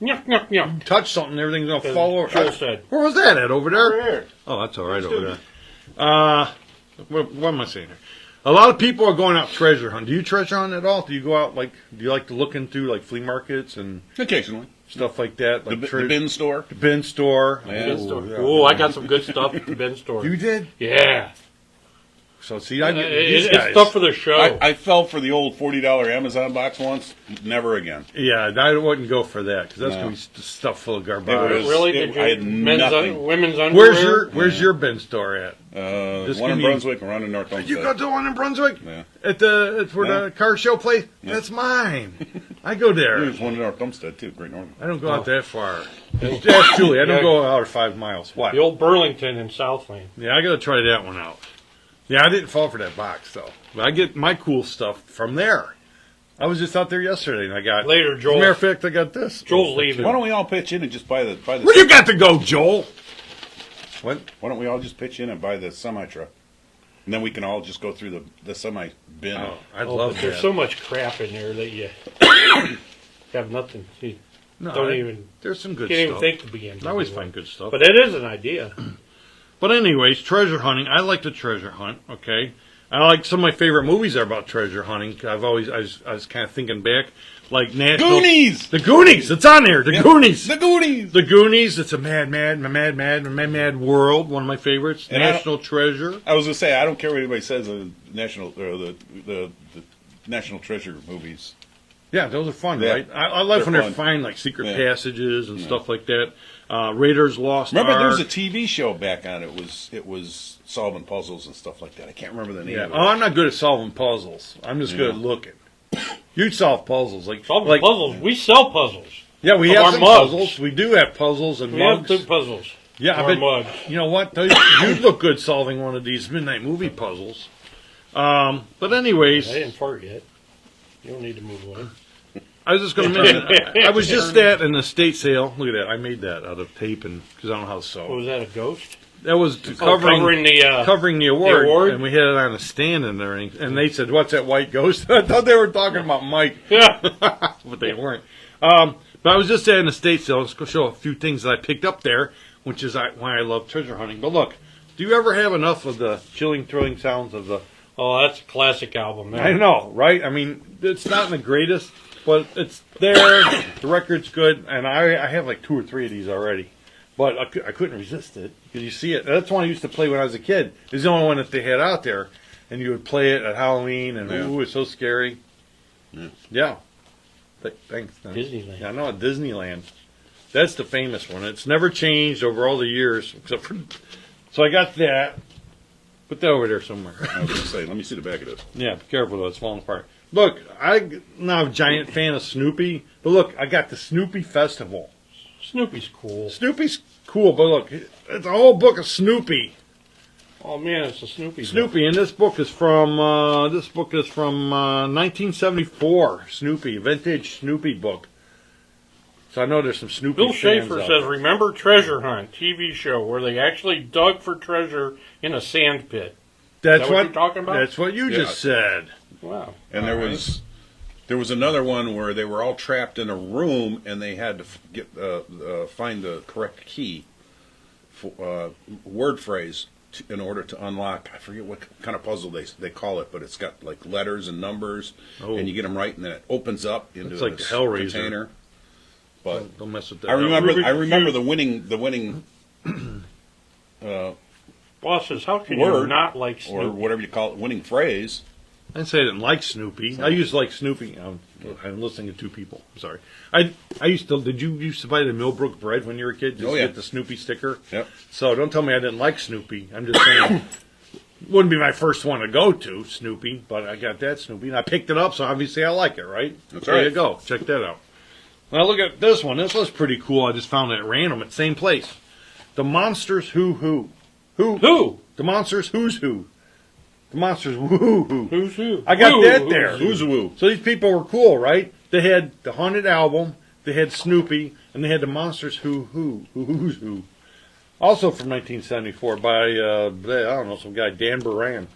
Yuck, yuck, yuck.
Touch something, everything's going to fall over.
Joel said.
Where was that at? Over there?
Over here.
Oh, that's all right over there. What am I saying here? A lot of people are going out treasure hunting. Do you treasure hunt at all? Do you go out, do you like to look into, flea markets and
Occasionally.
stuff like that? Like
The bin store.
The bin store.
Yeah.
Bin store.
yeah.
Oh, I got some good stuff at the bin store.
You did?
Yeah.
So see, I get
It's
these guys.
stuff for the show.
I fell for the old $40 Amazon box once. Never again.
Yeah, I wouldn't go for that because that's
No.
going to be stuff full of garbage.
It was-
Really?
it-
Did you
I had nothing.
women's underwear?
Where's your bin store at? This
One
could
in
be-
Brunswick and one in North Homestead.
You got the one in Brunswick?
Yeah.
At the where
Yeah.
the car show place?
Yeah.
That's mine. I go there.
There's one in North Homestead, too. Great Northern.
I don't go out that far. Ask Julie. I don't
Yeah.
go out 5 miles. What?
The old Burlington in Southland.
Yeah, I got to try that one out. Yeah, I didn't fall for that box, though. But I get my cool stuff from there. I was just out there yesterday, and I got...
Later, Joel.
As a matter of fact, I got this.
Joel's leaving.
Why don't we all pitch in and just buy the
Where you got to go, Joel? What?
Why don't we all just pitch in and buy the semi-truck? And then we can all just go through the semi-bin.
Oh, I'd
Oh,
love
but
that.
there's so much crap in there that you have nothing. You
No,
don't even
There's some good
can't even
stuff.
think to begin.
I always find good stuff.
But it is an idea.
But anyways, treasure hunting. I like to treasure hunt. Okay, I like some of my favorite movies are about treasure hunting. I was kind of thinking back, like National
Goonies!
The Goonies. It's on there. The
Yeah.
Goonies.
The Goonies!
The Goonies. It's a mad world. One of my favorites.
And I
National Treasure.
I was going to say, I don't care what anybody says of the National Treasure movies.
Yeah, those are fun,
Yeah.
right? I like when
They're
they're
fun.
finding like secret
Yeah.
passages and stuff like that. Raiders Lost
Remember, there
Ark.
was a TV show back on. It was solving puzzles and stuff like that. I can't remember the name
Yeah.
of it.
Oh, I'm not good at solving puzzles. I'm just good at looking. You solve puzzles like
Solving puzzles. We sell puzzles.
Yeah, we
Of
have
our
some
mugs.
puzzles. We do have puzzles and
We
mugs.
have two puzzles.
Yeah, I
Our
bet,
mugs.
you know what? You'd look good solving one of these midnight movie puzzles. But anyways,
I didn't fart yet. You don't need to move on.
I was just going to mention, I was just at an estate sale. Look at that. I made that out of tape and because I don't know how to sew.
What was that, a ghost?
That was
Covering the...
covering the award,
the award?
and we had it on a stand in there, and they said, "What's that white ghost?" I thought they were talking about Mike,
yeah.
but they weren't. But I was just at an estate sale. Let's go show a few things that I picked up there, which is why I love treasure hunting. But look, do you ever have enough of the chilling, thrilling sounds of the?
Oh, that's a classic album. Man.
I know, right? I mean, it's not the greatest, but it's there. The record's good, and I have like 2 or 3 of these already. But I couldn't resist it because you see it. That's one I used to play when I was a kid. It's the only one that they had out there, and you would play it at Halloween, and ooh, it's so scary. Yeah. Thanks. Dan.
Disneyland.
Yeah, I know at Disneyland. That's the famous one. It's never changed over all the years, except for. So I got that. Put that over there somewhere.
I was going to say, let me see the back of this.
Yeah, be careful though; it's falling apart. Look, I'm not a giant fan of Snoopy, but look, I got the Snoopy Festival.
Snoopy's cool.
Snoopy's cool, but look, it's a whole book of Snoopy.
Oh man, it's a Snoopy.
Snoopy, and this book is from 1974. Snoopy, vintage Snoopy book. So I know there's some Snoopy.
Bill
fans
Schaefer
out
says,
there.
"Remember Treasure Hunt TV show where they actually dug for treasure in a sand pit."
That's
Is that what you're talking about?
That's what you
Yeah.
just said.
Wow.
And there was another one where they were all trapped in a room and they had to find the correct key, word phrase, in order to unlock. I forget what kind of puzzle they call it, but it's got like letters and numbers, and you get them right, and then it opens up into
It's like
this
the Hellraiser.
container. But
Don't mess with that.
I remember the winning
Bosses, how can you
word
not like
or
Snoopy?
whatever you call it, winning phrase.
I didn't say I didn't like Snoopy. I used to like Snoopy. I'm listening to 2 people. I'm sorry. I used to. Did you used to buy the Millbrook bread when you were a kid? Just
Oh, yeah.
get the Snoopy sticker.
Yep.
So don't tell me I didn't like Snoopy. I'm just saying. Wouldn't be my first one to go to Snoopy, but I got that Snoopy and I picked it up, so obviously I like it, right?
That's
There
right.
you go. Check that out. Now look at this one. This was pretty cool. I just found it at random at the same place. The Monsters Who.
Who?
The Monsters Who's Who. The Monsters Who.
Who's who?
I got
Who?
that there.
Who's a woo?
So these people were cool, right? They had the Haunted album, they had Snoopy, and they had the Monsters Who's Who. Also from 1974 by, I don't know, some guy, Dan Buran.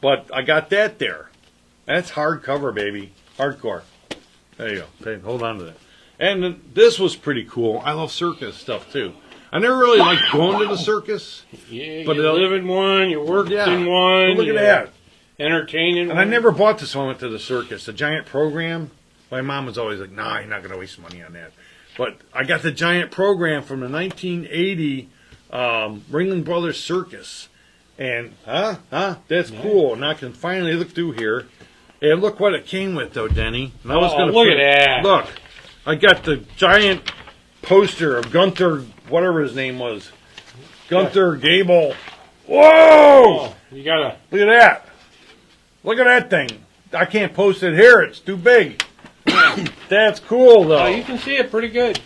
But I got that there. That's hardcover, baby. Hardcore. There you go. Okay, hold on to that. And this was pretty cool. I love circus stuff, too. I never really liked going to the circus.
Yeah,
But
you
it'll-
live in one, you work
Yeah.
in one.
Look at
you
that.
Entertain in
And
one.
I never bought this when I went to the circus. The giant program. My mom was always like, "Nah, you're not going to waste money on that." But I got the giant program from the 1980 Ringling Brothers Circus, And, that's cool. And I can finally look through here. And look what it came with, though, Denny. And I was gonna
look at that.
Look, I got the giant poster of Gunther, whatever his name was. Gunther Gable. Whoa!
Oh, you gotta...
Look at that. Look at that thing. I can't post it here. It's too big. That's cool, though.
Oh, you can see it pretty good.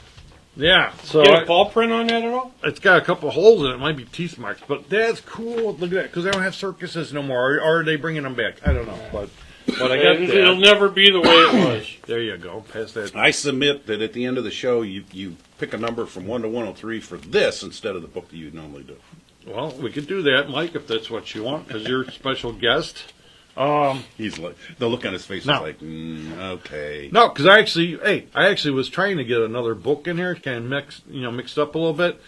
Yeah. So
Get a ball print on that at all?
it's got a couple holes in it. It might be teeth marks, but that's cool. Look at that, because they don't have circuses no more. Or are they bringing them back? I don't know, but I got
It'll
that.
never be the way it was.
There you go. Pass that.
I submit that at the end of the show, you pick a number from 1 to 103 for this instead of the book that you normally do.
Well, we could do that, Mike, if that's what you want, because you're a special guest.
He's like, the look on his face
No.
is like, okay.
No, because I actually was trying to get another book in here, kind of mixed up a little bit.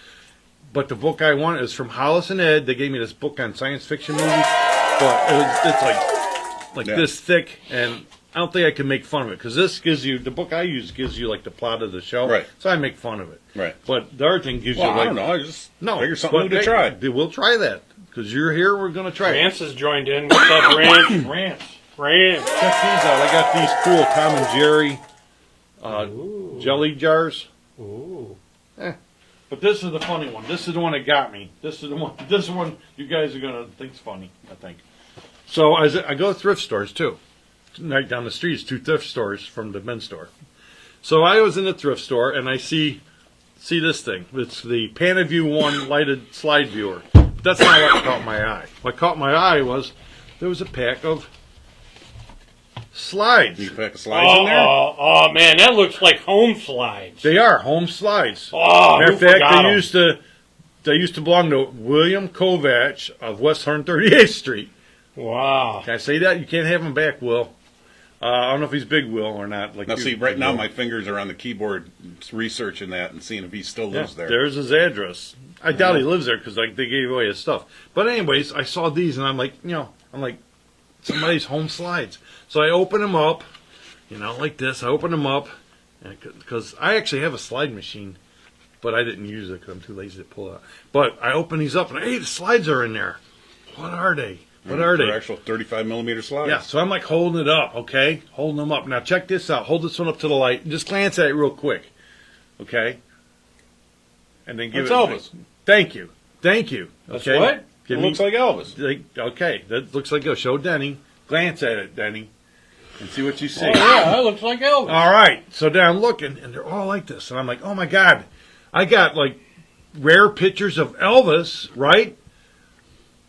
But the book I want is from Hollis and Ed. They gave me this book on science fiction movies, but it's like this thick, and I don't think I can make fun of it, because this gives you, the book I use gives you like the plot of the show,
Right.
So I make fun of it.
Right.
But the other thing gives
Well,
you like,
I don't know. I just figure something
but
new to try.
We'll try that, because you're here. We're gonna try it.
Rance has joined in. What's up, Rance?
Rance.
Rance.
Check these out. I got these cool Tom and Jerry jelly jars.
Ooh.
But this is the funny one. This is the one that got me. This is the one. This one you guys are gonna think's funny. I think. So I go to thrift stores too. Right down the street is 2 thrift stores from the men's store. So I was in the thrift store and I see this thing. It's the Panaview 1 lighted slide viewer. But that's not what caught my eye. What caught my eye was there was a pack of slides.
You pack of slides in there?
Oh, man, that looks like home slides.
They are home slides.
Oh,
Matter
who
of fact,
forgot
they
'em?
used to belong to William Kovach of West 138th Street.
Wow.
Can I say that? You can't have him back, Will. I don't know if he's Big Will or not. Like
Now,
you,
see, right
Big
now
Will.
my fingers are on the keyboard researching that and seeing if he still
Yeah,
lives there.
there's his address. I doubt he lives there because they gave away his stuff. But anyways, I saw these and I'm like, somebody's home slides. So I open them up, like this. I open them up because I actually have a slide machine, but I didn't use it because I'm too lazy to pull it out. But I open these up and hey, the slides are in there. What are they? What are they?
They're actual 35 millimeter slides.
Yeah, so I'm like holding it up, okay? Holding them up. Now check this out. Hold this one up to the light. Just glance at it real quick, okay? And then give
That's
it.
Elvis.
Thank you. Okay?
That's what?
It
Give me,
looks like Elvis.
okay, that looks like Elvis. Show Denny. Glance at it, Denny, and see what you see.
Oh, yeah, that looks like Elvis.
All right. So then I'm looking, and they're all like this, and I'm like, oh my God, I got like rare pictures of Elvis, right?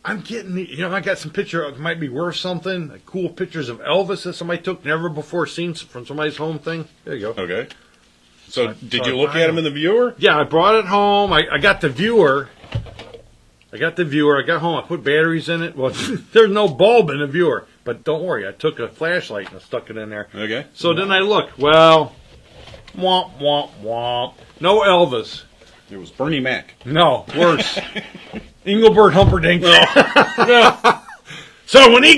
I'm getting, I got some picture. It might be worth something. Like cool pictures of Elvis that somebody took, never before seen from somebody's home thing. There you go.
Okay. So, did
so
you
I
look
buy
at him
them.
in the viewer?
Yeah, I brought it home. I got the viewer. I got home. I put batteries in it. Well, there's no bulb in the viewer, but don't worry. I took a flashlight and I stuck it in there.
Okay.
So then I look. Well, womp womp womp. No Elvis.
It was Bernie Mac.
No, worse. Engelbert Humperdinck.
Yeah.
So when he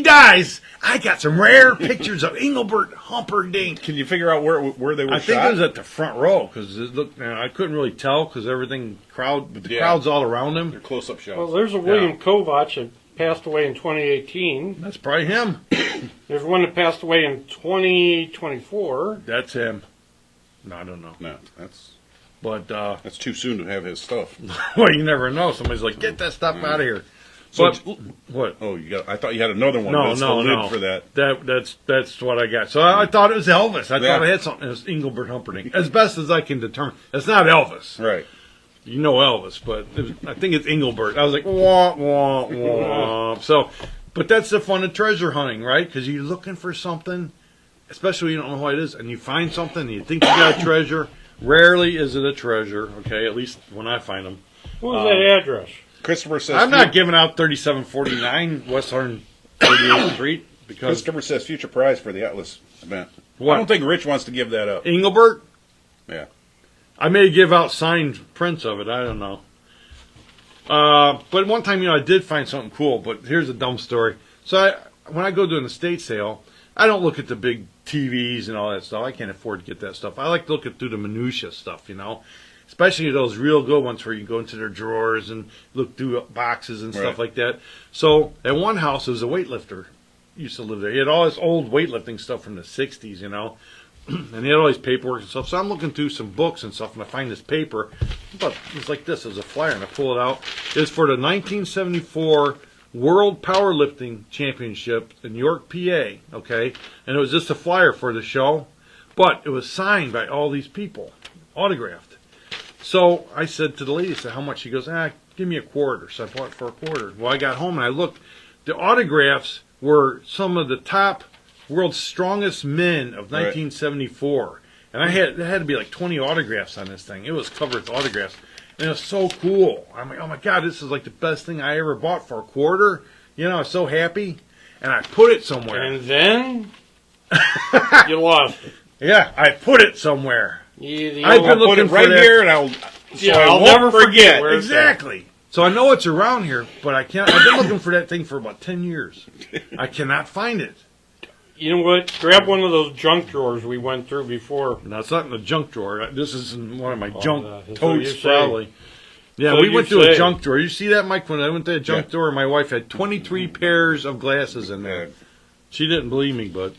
dies, I got some rare pictures of Engelbert Humperdinck.
Can you figure out where they were
I think
shot?
it was at the front row because I couldn't really tell because everything but the
Yeah.
crowd's all around
They're
him.
close-up shots.
Well, there's a William Kovach that passed away in 2018.
That's probably him.
There's one that passed away in 2024.
That's him. No, I don't know.
No, that's
But
too soon to have his stuff.
well, you never know. Somebody's like, get that stuff out of here.
So,
But what?
oh, I thought you had another one.
No,
That's
no,
the lid
no.
for that.
That's what I got. So I thought it was Elvis. I
Yeah.
thought I had something. It was Engelbert Humperdinck. As best as I can determine, it's not Elvis.
Right.
You know Elvis, but I think it's Engelbert. I was like, wah wah wah. So, but that's the fun of treasure hunting, right? Because you're looking for something, especially when you don't know what it is, and you find something, and you think you got a treasure. Rarely is it a treasure. Okay, at least when I find them.
What was that address?
Christopher says.
I'm not giving out 3749 West 138th Street because
Christopher says future prize for the Atlas event.
What?
I don't think Rich wants to give that up.
Engelbert.
Yeah.
I may give out signed prints of it. I don't know. But one time, I did find something cool. But here's a dumb story. So when I go to an estate sale, I don't look at the big TVs and all that stuff. I can't afford to get that stuff. I like to look at through the minutia stuff, especially those real good ones where you go into their drawers and look through boxes and stuff like that. So at one house, there was a weightlifter used to live there. He had all this old weightlifting stuff from the 60s, you know, and he had all these paperwork and stuff. So I'm looking through some books and stuff, and I find this paper. But it's like this. It was a flyer, and I pull it out. It's for the 1974 World Powerlifting Championship in York, PA, okay? And it was just a flyer for the show, but it was signed by all these people, autographed. So I said to the lady, I said, how much? She goes, give me a quarter. So I bought it for a quarter. Well, I got home and I looked. The autographs were some of the top world's strongest men of 1974. And there had to be like 20 autographs on this thing. It was covered with autographs. And it was so cool. I'm like, oh my God, this is like the best thing I ever bought for a quarter. You know, I was so happy. And I put it somewhere.
And then you lost it.
Yeah, I put it somewhere.
I've
been looking right here, and I'll
never forget.
Exactly. So I know it's around here, but I can't. I've been looking for that thing for about 10 years. I cannot find it.
You know what? Grab one of those junk drawers we went through before.
No, it's not in the junk drawer. This is in one of my junk
so
totes, probably. Yeah,
so
we went through a junk drawer. You see that, Mike? When I went to a junk drawer, my wife had 23 pairs of glasses in there. She didn't believe me, but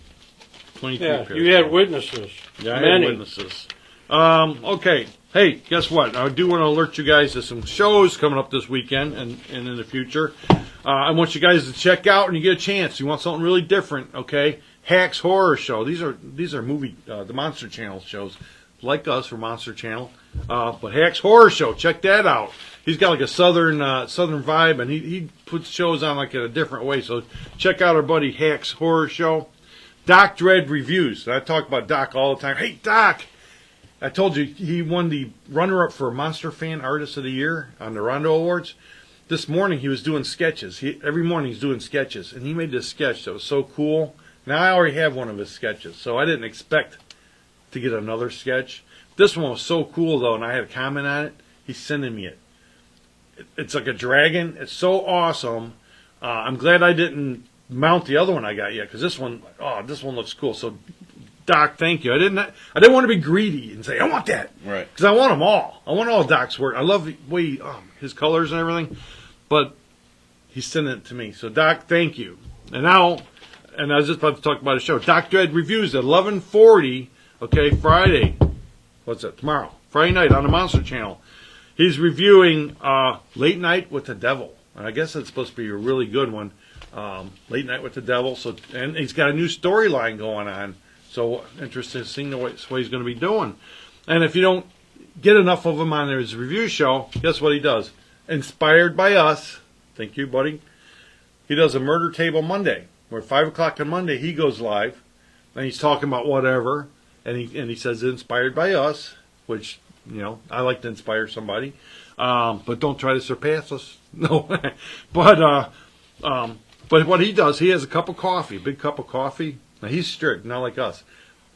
23 pairs.
You had witnesses.
Yeah, I had witnesses. Okay. Hey, guess what? I do want to alert you guys to some shows coming up this weekend and in the future. I want you guys to check out, and you get a chance. You want something really different, okay? Hack's Horror Show. These are movie, the Monster Channel shows, like us for Monster Channel. But Hack's Horror Show, check that out. He's got like a southern vibe, and he puts shows on like in a different way. So check out our buddy Hack's Horror Show. Doc Dread Reviews. I talk about Doc all the time. Hey, Doc! I told you he won the runner-up for Monster Fan Artist of the Year on the Rondo Awards. This morning he was doing sketches. Every morning he's doing sketches, and he made this sketch that was so cool. Now I already have one of his sketches, so I didn't expect to get another sketch. This one was so cool, though, and I had a comment on it. He's sending me it. It's like a dragon. It's so awesome. I'm glad I didn't mount the other one I got yet, because this one looks cool. So, Doc, thank you. I didn't want to be greedy and say I want that,
right?
Because I want them all. I want all Doc's work. I love the way his colors and everything, but he's sending it to me. So, Doc, thank you. And I was just about to talk about a show. Doc Dread Reviews at 11:40. Okay, Friday. What's that? Tomorrow, Friday night on the Monster Channel. He's reviewing Late Night with the Devil. And I guess it's supposed to be a really good one. Late Night with the Devil. So, and he's got a new storyline going on. So interested in seeing what he's going to be doing. And if you don't get enough of him on his review show, guess what he does? Inspired by us. Thank you, buddy. He does a Murder Table Monday, where 5 o'clock on Monday he goes live, and he's talking about whatever, and he says inspired by us, which, you know, I like to inspire somebody, but don't try to surpass us. No, but what he does, he has a cup of coffee, a big cup of coffee. Now he's strict, not like us.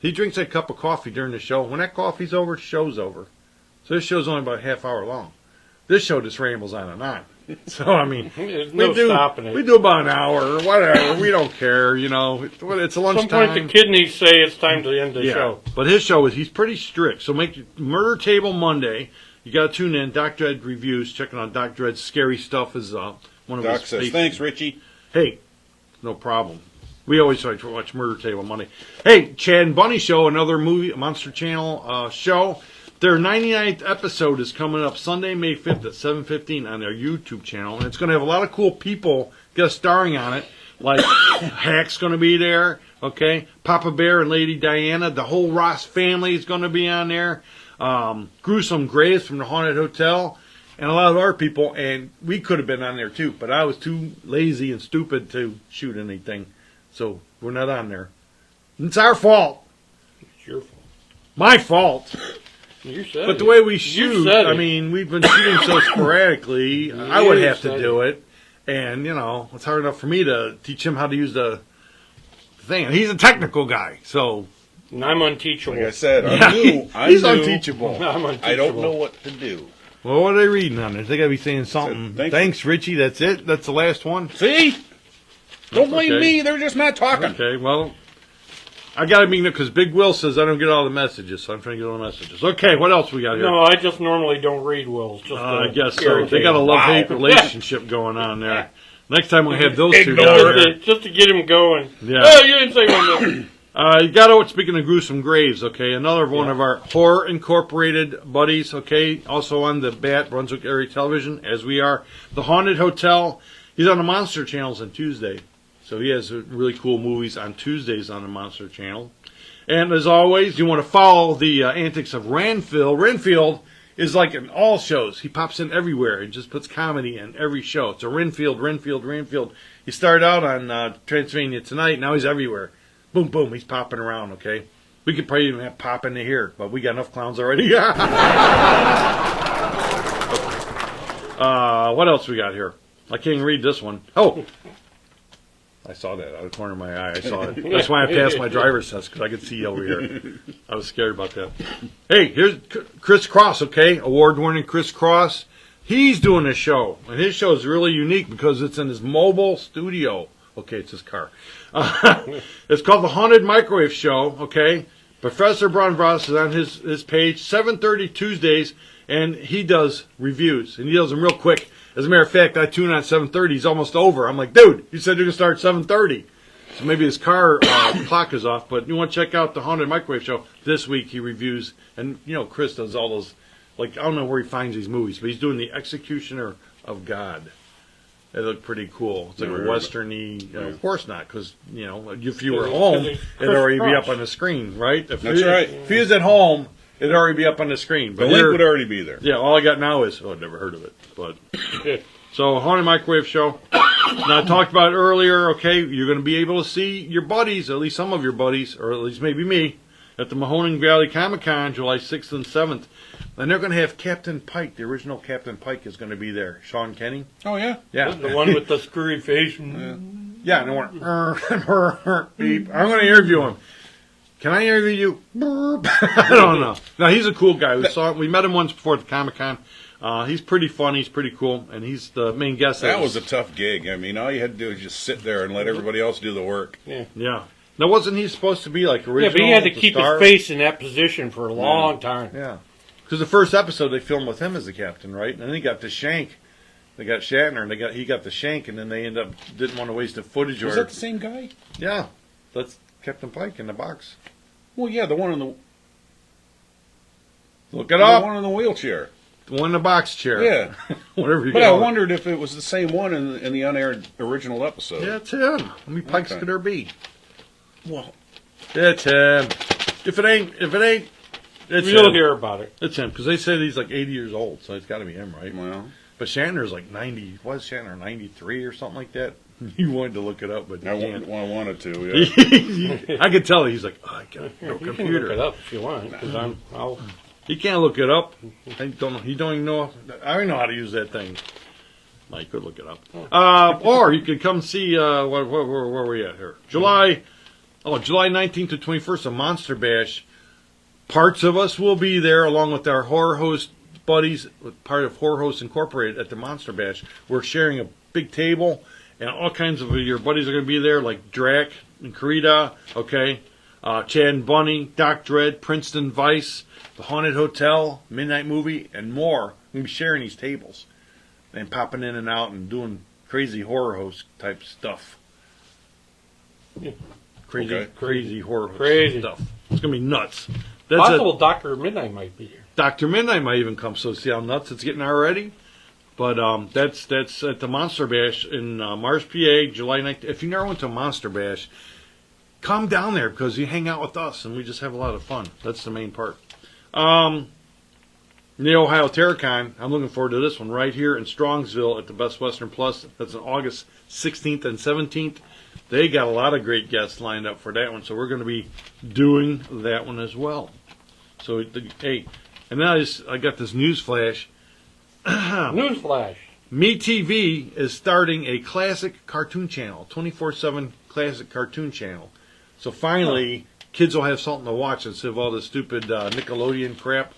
He drinks that cup of coffee during the show. When that coffee's over, show's over. So this show's only about a half hour long. This show just rambles on and on. So, I mean,
there's no stopping it.
We do about an hour or whatever. We don't care, you know. It's a lunchtime.
At some point, the kidneys say it's time to end the show.
But his show he's pretty strict. So make Murder Table Monday. You got to tune in. Doc Dread Reviews. Checking out Doc Dread's scary stuff is one of
Doc
his
says,
faces.
thanks, Richie.
Hey, no problem. We always try to watch Murder Table Monday. Hey, Chad and Bunny Show, another movie, Monster Channel show. Their 99th episode is coming up Sunday, May 5th at 7:15 on their YouTube channel. And it's going to have a lot of cool people guest starring on it. Like Hack's going to be there, okay? Papa Bear and Lady Diana. The whole Ross family is going to be on there. Gruesome Graves from the Haunted Hotel. And a lot of our people. And we could have been on there too. But I was too lazy and stupid to shoot anything. So we're not on there. It's our fault.
It's your fault.
My fault.
You said
but the way we shoot, I mean, we've been shooting so sporadically, I would have to do it. And, you know, it's hard enough for me to teach him how to use the thing. And he's a technical guy, so.
And I'm unteachable.
Like I said,
he's unteachable.
I'm unteachable.
I don't know what to do.
Well, what are they reading on there? They got to be saying something. Thanks, Richie. That's it. That's the last one.
See? Don't blame me. They're just not talking.
Okay, well, I got to be because Big Will says I don't get all the messages, so I'm trying to get all the messages. Okay, what else we got here?
No, I just normally don't read wills. Just
I guess so.
irritate
They got a
them.
love-hate relationship going on there. Next time we'll have those two down here.
Just to get him going.
Yeah.
Oh, you didn't say one.
You got to, speaking of gruesome graves, okay, another one of our Horror Incorporated buddies, okay, also on the Brunswick area television, as we are. The Haunted Hotel, he's on the Monster Channels on Tuesday. So he has really cool movies on Tuesdays on the Monster Channel. And as always, you want to follow the antics of Ranfield. Renfield is like in all shows. He pops in everywhere and just puts comedy in every show. It's a Renfield. He started out on Transylvania Tonight. Now he's everywhere. Boom, boom, he's popping around, okay? We could probably even have pop into here, but we got enough clowns already. What else we got here? I can't even read this one. Oh, I saw that out of the corner of my eye. I saw it. That's why I passed my driver's test, because I could see over here. I was scared about that. Hey, here's Chris Cross, okay? Award-winning Chris Cross. He's doing a show, and his show is really unique because it's in his mobile studio. Okay, it's his car. It's called The Haunted Microwave Show, okay? Professor Braunbras is on his page, 7:30 Tuesdays, and he does reviews, and he does them real quick. As a matter of fact, I tune on 7:30. He's almost over. I'm like, dude, you said you're going to start at 7:30. So maybe his car clock is off, but you want to check out The Haunted Microwave Show. This week he reviews, and, you know, Chris does all those, like, I don't know where he finds these movies, but he's doing The Executioner of God. They look pretty cool. It's like a western-y, of course not, because, you know, if you were home, it'd already be up on the screen, right?
That's right.
If he was at home, it'd already be up on the screen.
The link would already be there.
Yeah, all I got now is, I've never heard of it. But so, Haunted Microwave Show. Now, I talked about it earlier, okay, you're going to be able to see your buddies, at least some of your buddies, or at least maybe me, at the Mahoning Valley Comic-Con, July 6th and 7th. And they're going to have Captain Pike. The original Captain Pike is going to be there. Sean Kenny.
Oh, yeah?
Yeah.
The one with the screwy face.
Yeah, and they went, beep. I'm going to interview him. Can I interview you? I don't know. No, he's a cool guy. We met him once before at the Comic-Con. He's pretty fun. He's pretty cool. And he's the main guest.
That was a tough gig. I mean, all you had to do was just sit there and let everybody else do the work.
Yeah.
Yeah. Now, wasn't he supposed to be like original?
Yeah, but he had to keep his face in that position for a long time.
Yeah. Because the first episode they filmed with him as the captain, right? And then he got the shank. They got Shatner, and he got the shank, and then they didn't want to waste the footage.
Was that the same guy?
Yeah, that's Captain Pike in the box.
Well, yeah, the one in the
look it up.
The one in the wheelchair.
The one in the box chair.
Yeah,
whatever you.
But
call
I wondered if it was the same one in the unaired original episode.
Yeah, it's him. How many Pikes could there be?
Well,
it's him. If it ain't, it's
You'll
him.
hear about it.
It's him because they said he's like 80 years old, so it's got to be him, right?
well,
But Shatner's like 90. Was Shatner 93 or something like that? You wanted to look it up, but you can't.
I wanted to. Yeah.
I could tell he's like, oh, I got no
You
computer.
can look it up if you want, because I'll.
He can't look it up. I don't know. He don't even know. I don't know how to use that thing. I could look it up. Or you could come see. Where are we at here? July 19th to 21st, a Monster Bash. Parts of us will be there, along with our Horror Host buddies, part of Horror Host Incorporated at the Monster Bash. We're sharing a big table, and all kinds of your buddies are going to be there, like Drac and Karita, okay, Chad and Bunny, Doc Dredd, Princeton Vice, the Haunted Hotel, Midnight Movie, and more. We're going to be sharing these tables and popping in and out and doing crazy Horror Host type stuff.
Yeah.
Crazy Horror Host
Crazy
stuff. It's going to be nuts. That's
Possible Dr. Midnight might be here.
Dr. Midnight might even come, so see how nuts it's getting already. But that's at the Monster Bash in Mars, PA, July 19th. If you never went to a Monster Bash, come down there because you hang out with us and we just have a lot of fun. That's the main part. The Ohio Terracon, I'm looking forward to this one right here in Strongsville at the Best Western Plus. That's on August 16th and 17th. They got a lot of great guests lined up for that one, so we're going to be doing that one as well. So, hey, and now I got this news flash.
Newsflash.
MeTV is starting a classic cartoon channel, 24/7 classic cartoon channel. So finally, kids will have something to watch instead of all this stupid Nickelodeon crap.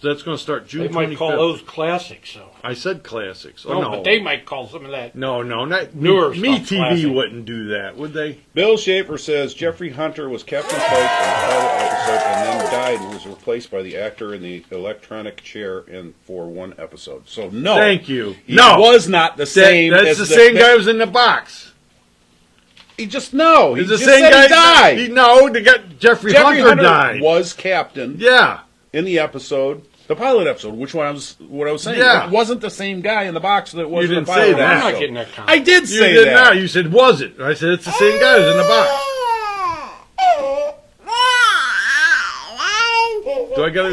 That's going to start June 25th.
They might call those classics, though.
I said classics.
No, but they might call some of that.
No, not
newer
Me
stuff
TV
classic.
wouldn't do that, would they?
Bill Schaefer says Jeffrey Hunter was Captain Pike in the pilot episode and then died and was replaced by the actor in the electronic chair for one episode. So no,
Thank you.
He
No,
was not the same.
That's
as
the same guy who was in the box.
He just no. He
It's the
just
same
said
guy.
he died.
They got Jeffrey Hunter died.
was captain
Yeah.
in the episode. The pilot episode, what I was saying.
Yeah.
It wasn't the same guy in the box that was
You
in the
didn't
pilot
say that.
episode.
I'm not getting that comment.
I did
You
say
did
that.
not. You said, was it? I said, it's the same guy who's in the box. Do I got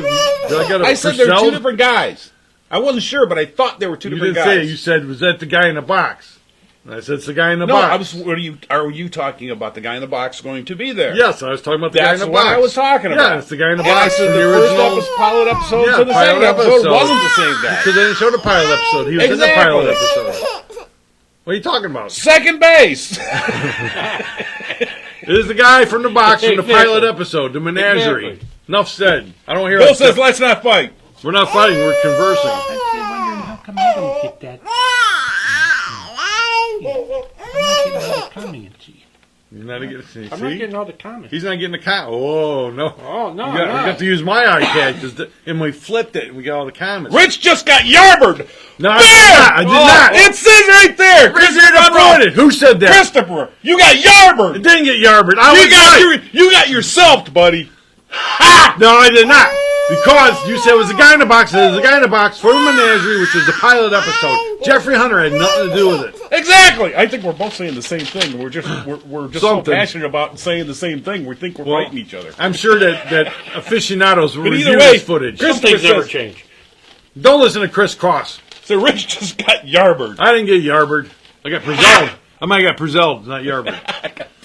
I said they're two different guys. I wasn't sure, but I thought they were two
You
different
didn't
guys.
say it. You said, was that the guy in the box? And I said, it's the guy in the
No,
box.
are you talking about the guy in the box going to be there?
Yes, I was talking about the
That's
guy in the
what
box.
I was talking about.
Yeah, it's the guy in the
And I
box.
said
in
the
original
first pilot episode
Yeah,
to the
pilot
second episode
episode.
wasn't the same guy.
Because they didn't show the pilot episode. He was in the
Exactly.
pilot episode. What are you talking about?
Second base.
It is the guy from the box from the
Exactly.
pilot episode, the menagerie.
Exactly.
Enough said. I don't hear
Bill
it.
says, "Let's not fight."
We're not fighting, we're conversing.
I'm wondering how come I don't get that. I'm not getting all the comments.
You're not getting,
I'm not
see?
getting all the comments.
He's not getting the comment. Oh, no.
Oh, no,
We got to use my iPad, and we flipped it, and we got all the comments.
Rich just got yarbered.
No,
There!
I did not.
It says right there.
It. Who said that?
Christopher, you got
It
yarbered.
didn't get yarbered.
You got yourself, buddy.
No, I did not. Because you said it was the guy in the box. It was the guy in the box for the menagerie, which was the pilot episode. Jeffrey Hunter had nothing to do with it.
Exactly. I think we're both saying the same thing. We're just so
Something.
passionate about saying the same thing. We think we're fighting each other.
I'm sure that aficionados will
But
review
either way,
this footage.
Chris-
Some things
Christopher
never
says-
change.
Don't listen to Chris Cross.
So Rich just got yarbered.
I didn't get yarbered. I got Prezelled. I might have got Prezelled, not yarbered.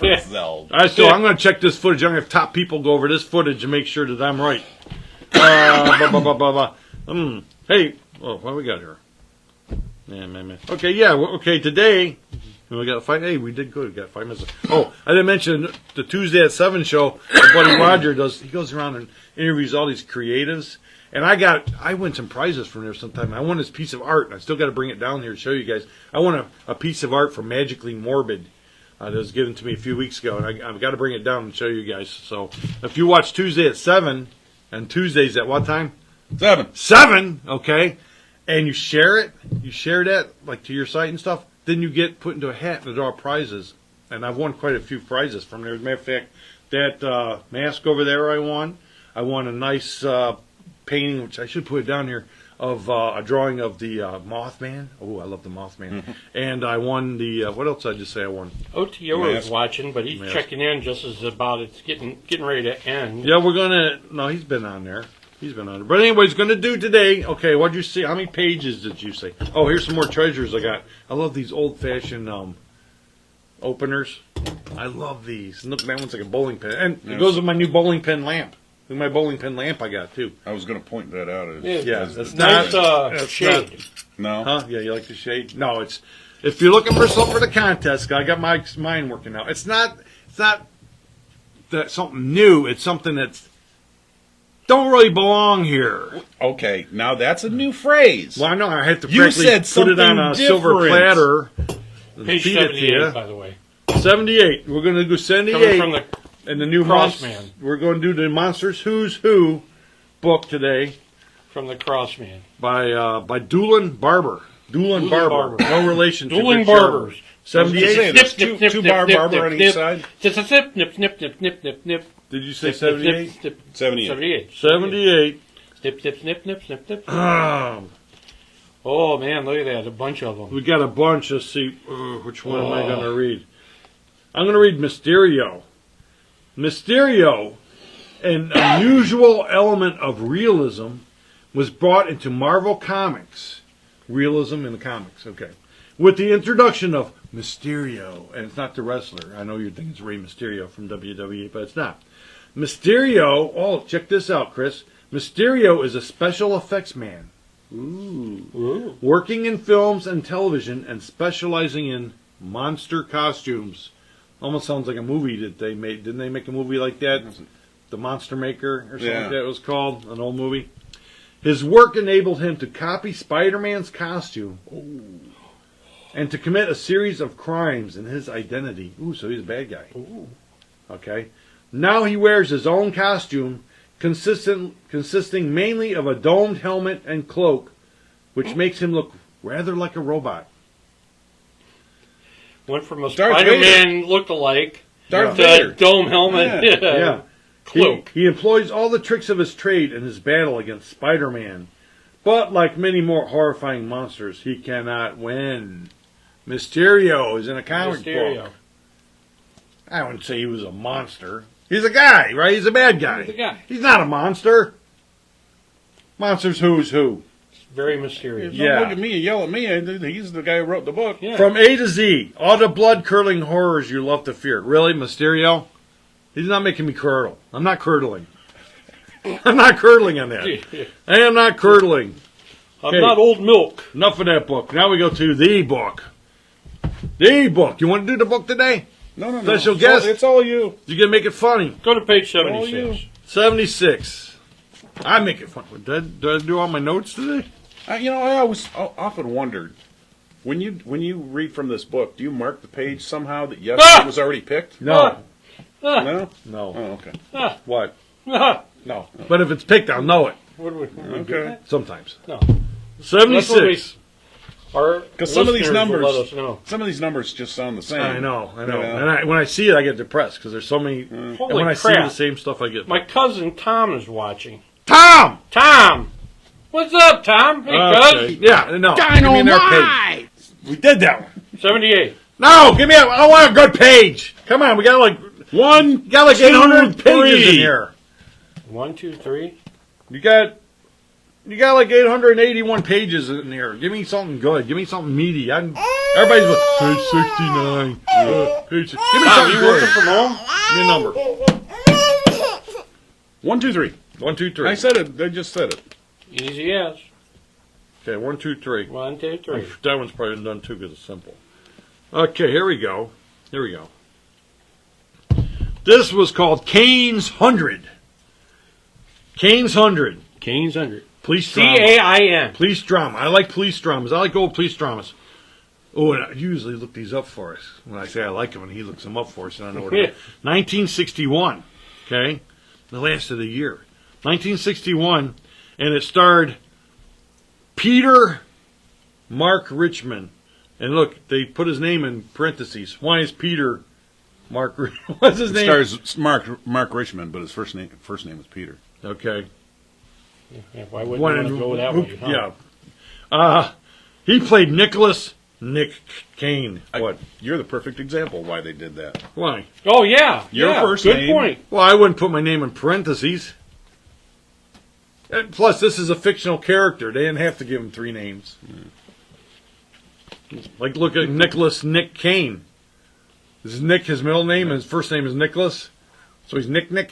Zeld.
I'm going to check this footage. I'm going to have top people go over this footage and make sure that I'm right. Hey, what do we got here? Man. Okay, yeah. Okay, today we got a fight. Hey, we did good. We got 5 minutes. Oh, I didn't mention the Tuesday at 7 show. My buddy Roger does. He goes around and interviews all these creatives. And I win some prizes from there sometime. I won this piece of art, and I still got to bring it down here to show you guys. I won a piece of art from Magically Morbid. That was given to me a few weeks ago, and I've got to bring it down and show you guys. So if you watch Tuesday at 7, and Tuesdays at what time?
7.
7, okay, and you share that like to your site and stuff, then you get put into a hat and draw prizes. And I've won quite a few prizes from there. As a matter of fact, that mask over there I won a nice painting, which I should put it down here, of a drawing of the Mothman. Oh, I love the Mothman. And I won the, what else did I just say I won?
OTO is
Mask.
watching, but he's
Mask.
checking in just as about it's getting ready to end.
Yeah, no, he's been on there. But anyway, he's going to do today. Okay, what'd you see? How many pages did you say? Oh, here's some more treasures I got. I love these old-fashioned openers. I love these. Look, that one's like a bowling pin. And it goes with my new bowling pin lamp. Look at my bowling pin lamp I got, too.
I was going to point that out.
Yeah,
as
that's
Nice
That's
shade.
No.
Huh? Yeah, you like the shade? No, it's... If you're looking for something for the contest, I got mine working out. It's not that something new. It's something that's don't really belong here.
Okay, now that's a new phrase.
Well, I know I have to
You
correctly
said
put it on a
something
silver
different.
platter. And
Page
feed it to
78,
you.
by the way.
78. We're going to do 78.
Coming from the
and the new
Crossman.
We're going to do the Monsters Who's Who book today
Crossman.
by Doolin Barber. Doolin Barber.
Barber.
No relation to
Dueling
Rich
Barbers.
Sharp. 78.
There's two bar barber on each side.
Snip, snip.
Did you say 78?
78.
78.
Snip.
Oh,
Oh, man, look at that. A bunch of them.
we got a bunch. Let's see. Which one am I going to read? I'm going to read Mysterio. Mysterio, an unusual element of realism, was brought into Marvel Comics. Realism in the comics, okay. With the introduction of Mysterio, and it's not the wrestler. I know you think it's Rey Mysterio from WWE, but it's not. Mysterio, check this out, Chris. Mysterio is a special effects man.
Ooh.
Working in films and television and specializing in monster costumes. Almost sounds like a movie that they made. Didn't they make a movie like that? The Monster Maker or something like that it was called. An old movie. His work enabled him to copy Spider-Man's costume and to commit a series of crimes in his identity. Ooh, so he's a bad guy.
Ooh.
Okay. Now he wears his own costume, consisting mainly of a domed helmet and cloak, which makes him look rather like a robot.
Went from a
Darth
Spider-Man look-alike
Darth
to
Vader.
a dome helmet.
Yeah.
Cloak.
He employs all the tricks of his trade in his battle against Spider-Man. But like many more horrifying monsters, he cannot win. Mysterio is in a comic book. I wouldn't say he was a monster. He's a guy, right? He's a bad guy.
He's a guy.
He's not a monster. Monsters who's who.
Very mysterious.
Yeah.
Don't look at me and yell at me. He's the guy who wrote the book.
Yeah.
From A to Z, all the blood-curdling horrors you love to fear. Really, Mysterio? He's not making me curdle. I'm not curdling. I'm not curdling on that. I am not curdling.
I'm
Okay.
not old milk.
Enough of that book. Now we go to the book. The book. You want to do the book today?
No.
Special guest?
It's all you.
You gonna make it funny.
Go to page
All
76.
you.
76. I make it funny. Did I do all my notes today?
I always often wondered when you read from this book, do you mark the page somehow that yes, it was already picked?
No.
No.
No.
Oh, okay.
What?
What
No. But if it's picked, I'll know it.
would we do
Okay.
that?
Sometimes.
No.
76.
Our
Because some of these
listeners will
numbers,
let us know.
some of these numbers just sound the same.
I know.
Yeah.
And when I see it, I get depressed because there's so many. And
Holy
when I see
crap.
the same stuff, I get.
My cousin Tom is watching.
Tom!
Tom! What's up, Tom? Hey,
Okay.
cuz.
Yeah, no. Give me their page. We did that one.
78.
No, give me I want a good page. Come on, we got like 800 pages in here.
1, 2, 3.
You got like 881 pages in here. Give me something good. Give me something meaty. Everybody's like, page 69. Give me
Tom,
something
you
good.
working from home?
Give me a number.
1, 2, 3.
1, 2, 3.
I said it. I just said it.
Easy as.
Okay, 1, 2, 3.
1, 2, 3.
That one's probably done too because it's simple. Okay, here we go. This was called Kane's 100. Kane's 100.
Kane's 100.
Police drama.
C-A-I-N.
Police drama. I like police dramas. I like old police dramas. Oh, and I usually look these up for us. When I say I like them, and he looks them up for us, and I know what it is. 1961. Okay? The last of the year. 1961, and it starred Peter Mark Richmond. And look, they put his name in parentheses. Why is Peter Mark Richmond? What's his
It
name?
stars Mark Richmond, but his first name is Peter.
Okay.
Yeah, why wouldn't you want to go that way? Huh?
Yeah. He played Nick Kane. What?
You're the perfect example why they did that.
Why?
Oh, yeah.
Your
yeah,
first
good
name.
point.
Well, I wouldn't put my name in parentheses. And plus, this is a fictional character. They didn't have to give him 3 names. Like, look at Nick Kane. Is Nick his middle name, and his first name is Nicholas? So he's Nick. Nick.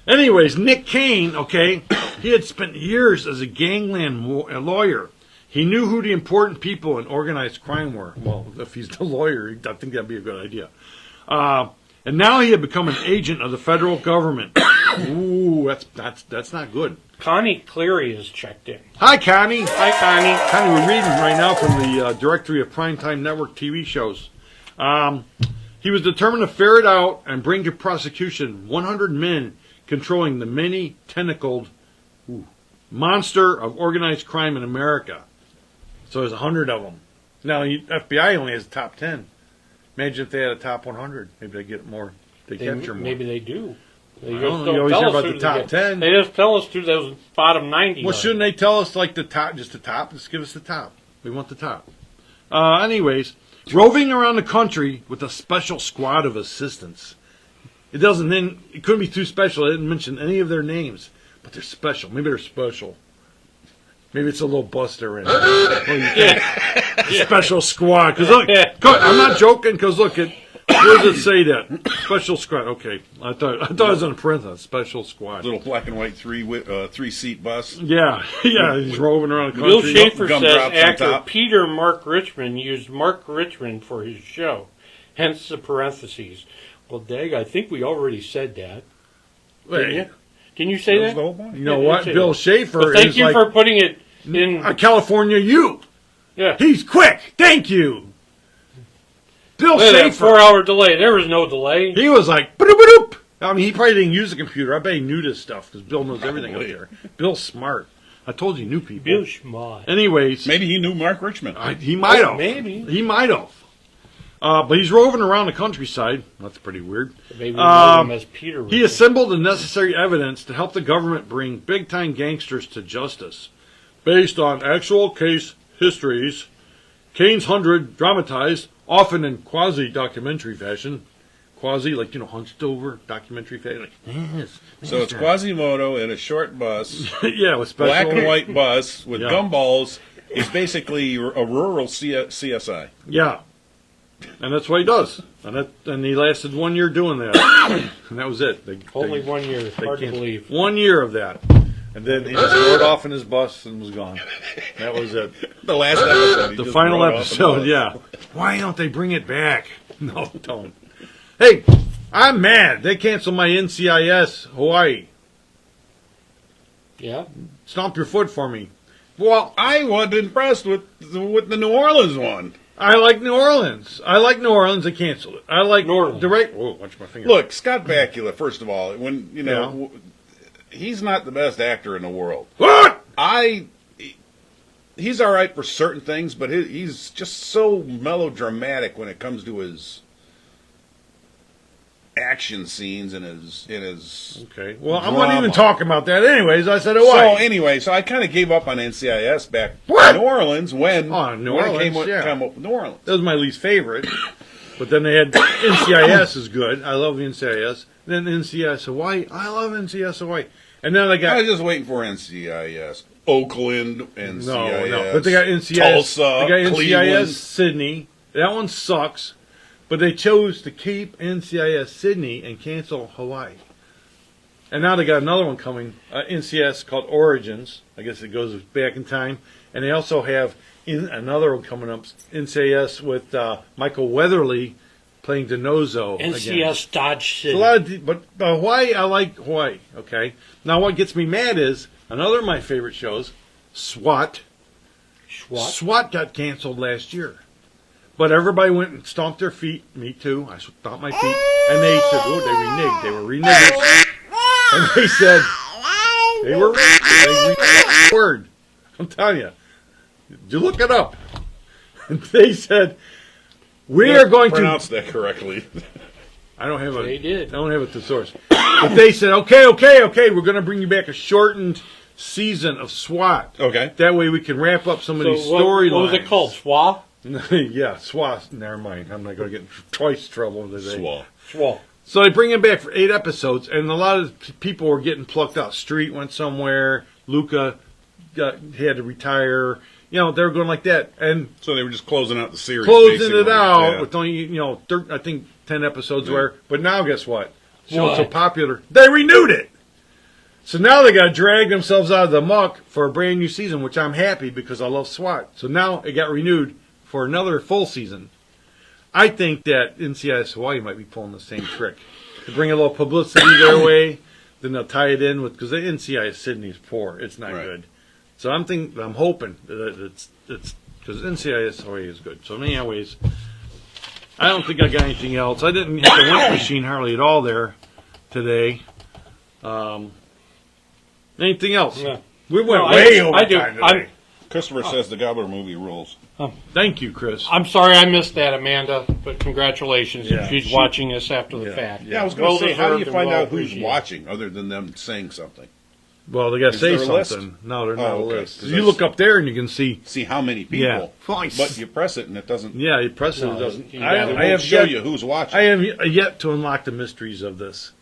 Anyways, Nick Kane, okay, he had spent years as a gangland lawyer. He knew who the important people in organized crime were. Well, if he's the lawyer, I think that'd be a good idea. And now he had become an agent of the federal government. Ooh, that's not good.
Connie Cleary is checked in.
Hi, Connie.
Hi, Connie.
Connie, we're reading right now from the directory of primetime network TV shows. He was determined to ferret out and bring to prosecution 100 men controlling the many-tentacled monster of organized crime in America. So there's 100 of them. Now, FBI only has a top 10. Imagine if they had a top 100. Maybe they get more. They capture more.
Maybe they do. They
I
just
don't know.
don't
You always
tell
hear
us
about
who
the
they
top
get.
10.
They just tell us who those bottom 90
Well,
are.
shouldn't they tell us like the top, just the top? Just give us the top. We want the top. Anyways, roving around the country with a special squad of assistants. It couldn't be too special. It didn't mention any of their names, but they're special. Maybe they're special. Maybe it's a little buster in it. Special squad. Because look, I'm not joking. Because look, where does it say that? Special squad. Okay, I thought it was in a parenthesis. Special squad.
Little black and white three-seat bus.
Yeah. He's roving around the
Bill
country.
Schaefer says
Gumdrops on
actor
top.
Peter Mark Richmond used Mark Richmond for his show, hence the parentheses. Well, Dag, I think we already said that.
Wait,
Can you say
That was
that?
the whole point.
You know
Yeah,
what?
you say
Bill
that.
Schaefer
Well, thank
is
you
like
for putting it in.
a California you.
Yeah.
He's quick. Thank you. Bill
Look at that
Schaefer.
4-hour delay. There was no delay.
He was like, "Ba-doop-ba-doop." I mean, he probably didn't use a computer. I bet he knew this stuff because Bill knows everything up
Probably.
there. Bill's smart. I told you, he knew people.
Bill Schmott.
Anyways,
Maybe he knew Mark Richmond.
he might have.
maybe.
He might have. But he's roving around the countryside. That's pretty weird.
Maybe we know him as Peter.
He assembled the necessary evidence to help the government bring big-time gangsters to justice. Based on actual case histories, Kane's 100 dramatized, often in quasi-documentary fashion. Quasi, like, hunched over, documentary fashion. Like, yes.
So it's Quasimodo in a short bus,
Yeah, with special...
black and white bus with
Yeah.
gumballs. He's basically a rural CSI.
Yeah. And that's what he does. And he lasted 1 year doing that. And that was it.
Only 1 year. Hard to
can't-
believe.
1 year of that. And then he just rode off in his bus and was gone. That was it.
The last episode. he
The
just
final
rode off the
episode,
bus.
yeah. Why don't they bring it back? No, don't. Hey, I'm mad. They canceled my NCIS Hawaii.
Yeah.
Stomp your foot for me. Well,
I wasn't impressed with the New Orleans one.
I like New Orleans. They canceled it. I like
New Orleans.
Whoa, watch my finger.
Look, Scott Bakula. First of all, he's not the best actor in the world.
What?
He's all right for certain things, but he's just so melodramatic when it comes to his action scenes and his.
Okay. Well, I'm
drama.
not even talking about that. Anyways, I said it
So
was.
anyway, I kind of gave up on NCIS back
What?
in New Orleans when
New
when
Orleans,
it came
yeah.
up with New Orleans.
That was my least favorite. But then they had NCIS is good. I love NCIS. Then NCIS Hawaii. I love NCIS Hawaii. And then I
I
got
was just waiting for NCIS. Oakland, NCIS.
no. But they got NCIS.
Tulsa,
They got NCIS
Cleveland.
Sydney. That one sucks. But they chose to keep NCIS Sydney and cancel Hawaii. And now they got another one coming, NCIS called Origins. I guess it goes back in time. And they also have another one coming up, NCIS with Michael Weatherly playing DiNozzo
NCS
again.
Dodge City.
A lot of, but Hawaii, I like Hawaii. Okay. Now what gets me mad is another of my favorite shows, SWAT. SWAT got canceled last year. But everybody went and stomped their feet. Me too. I stomped my feet. And they said, oh, they reneged. They were reneged. And they said, they were reneged. Word. I'm telling you. You look it up. And they said, we are going to...
pronounce that correctly.
I don't have
They did.
I don't have a thesaurus. But they said, okay, we're going to bring you back a shortened season of SWAT.
Okay.
That way we can wrap up some of these
what
storylines.
was it called? SWA?
Yeah, SWAT. Never mind. I'm not going to get in twice trouble today.
Swall.
SWA.
So they bring him back for 8 episodes, and a lot of people were getting plucked out. Street went somewhere. Luca had to retire. They were going like that. And
So they were just closing out the series.
closing
basically.
it out
Yeah.
with only, I think 10 episodes were. But now guess what? So
What?
it's so popular. They renewed it. So now they got to drag themselves out of the muck for a brand new season, which I'm happy because I love SWAT. So now it got renewed for another full season. I think that NCIS Hawaii might be pulling the same trick. To bring a little publicity their way, then they'll tie it in with, because the NCIS Sydney is poor. It's not
Right.
good. So I'm hoping that it's because NCIS Hawaii is good. So anyways, I don't think I got anything else. I didn't hit the wink machine hardly at all there today. Anything else?
No.
We went
No,
way
I
over
do.
time today.
Christopher says the Gobbler movie rules.
Thank you, Chris.
I'm sorry I missed that, Amanda, but congratulations
Yeah.
if she's watching this after the
Yeah.
fact.
Yeah, I was going to say, how do you
Well-deserved
find
and
out who's
well-appreciated.
watching other than them saying something?
Well, they got to
Is
say
there a list?
something. No, they're not
Oh,
a
okay.
list.
'Cause
You
that's-
look up there and you can see.
See how many people.
Yeah.
But you press it and it doesn't.
Yeah, you press it.
No,
It doesn't.
you
I,
gotta-
It
I
won't
have
show
yet,
you who's watching.
I have yet to unlock the mysteries of this.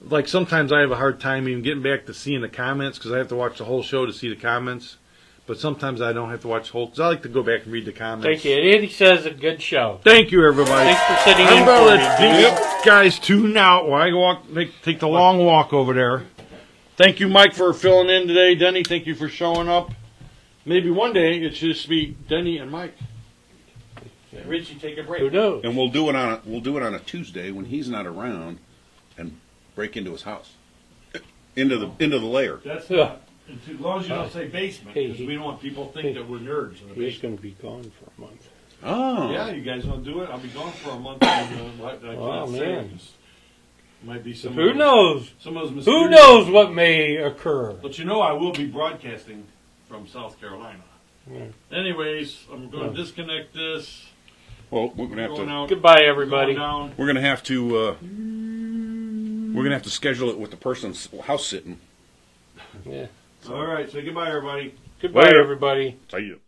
Like sometimes I have a hard time even getting back to seeing the comments because I have to watch the whole show to see the comments. But sometimes I don't have to watch the whole. Because I like to go back and read the comments.
Thank you. Eddie says a good show.
Thank you, everybody.
Thanks for sitting
I'm
in
gonna
for
let
me.
these guys tune out while I go take the long walk over there. Thank you, Mike, for filling in today. Denny, thank you for showing up. Maybe one day it should just be Denny and Mike. Richie, take a break.
Who knows?
And we'll do it on a Tuesday when he's not around, and break into his house. into the layer.
That's
Yeah.
as long as you don't say basement,
Hey,
because we don't want people to think that we're nerds in the
He's
basement.
going to be gone for a month.
Oh.
Yeah, you guys want to do it? I'll be gone for a month. And, I can't
Oh,
say.
man.
'Cause might be some.
Who knows?
Some of those
Who
mysterious-
knows what may occur?
But you know, I will be broadcasting from South Carolina.
Yeah.
Anyways, I'm going to disconnect this.
Well, we're gonna have
Going
to.
out.
Goodbye, everybody.
Going down.
We're gonna have to. We're gonna have to schedule it with the person's house sitting.
Yeah.
All right. Say goodbye, everybody.
Goodbye,
Later.
everybody.
See you.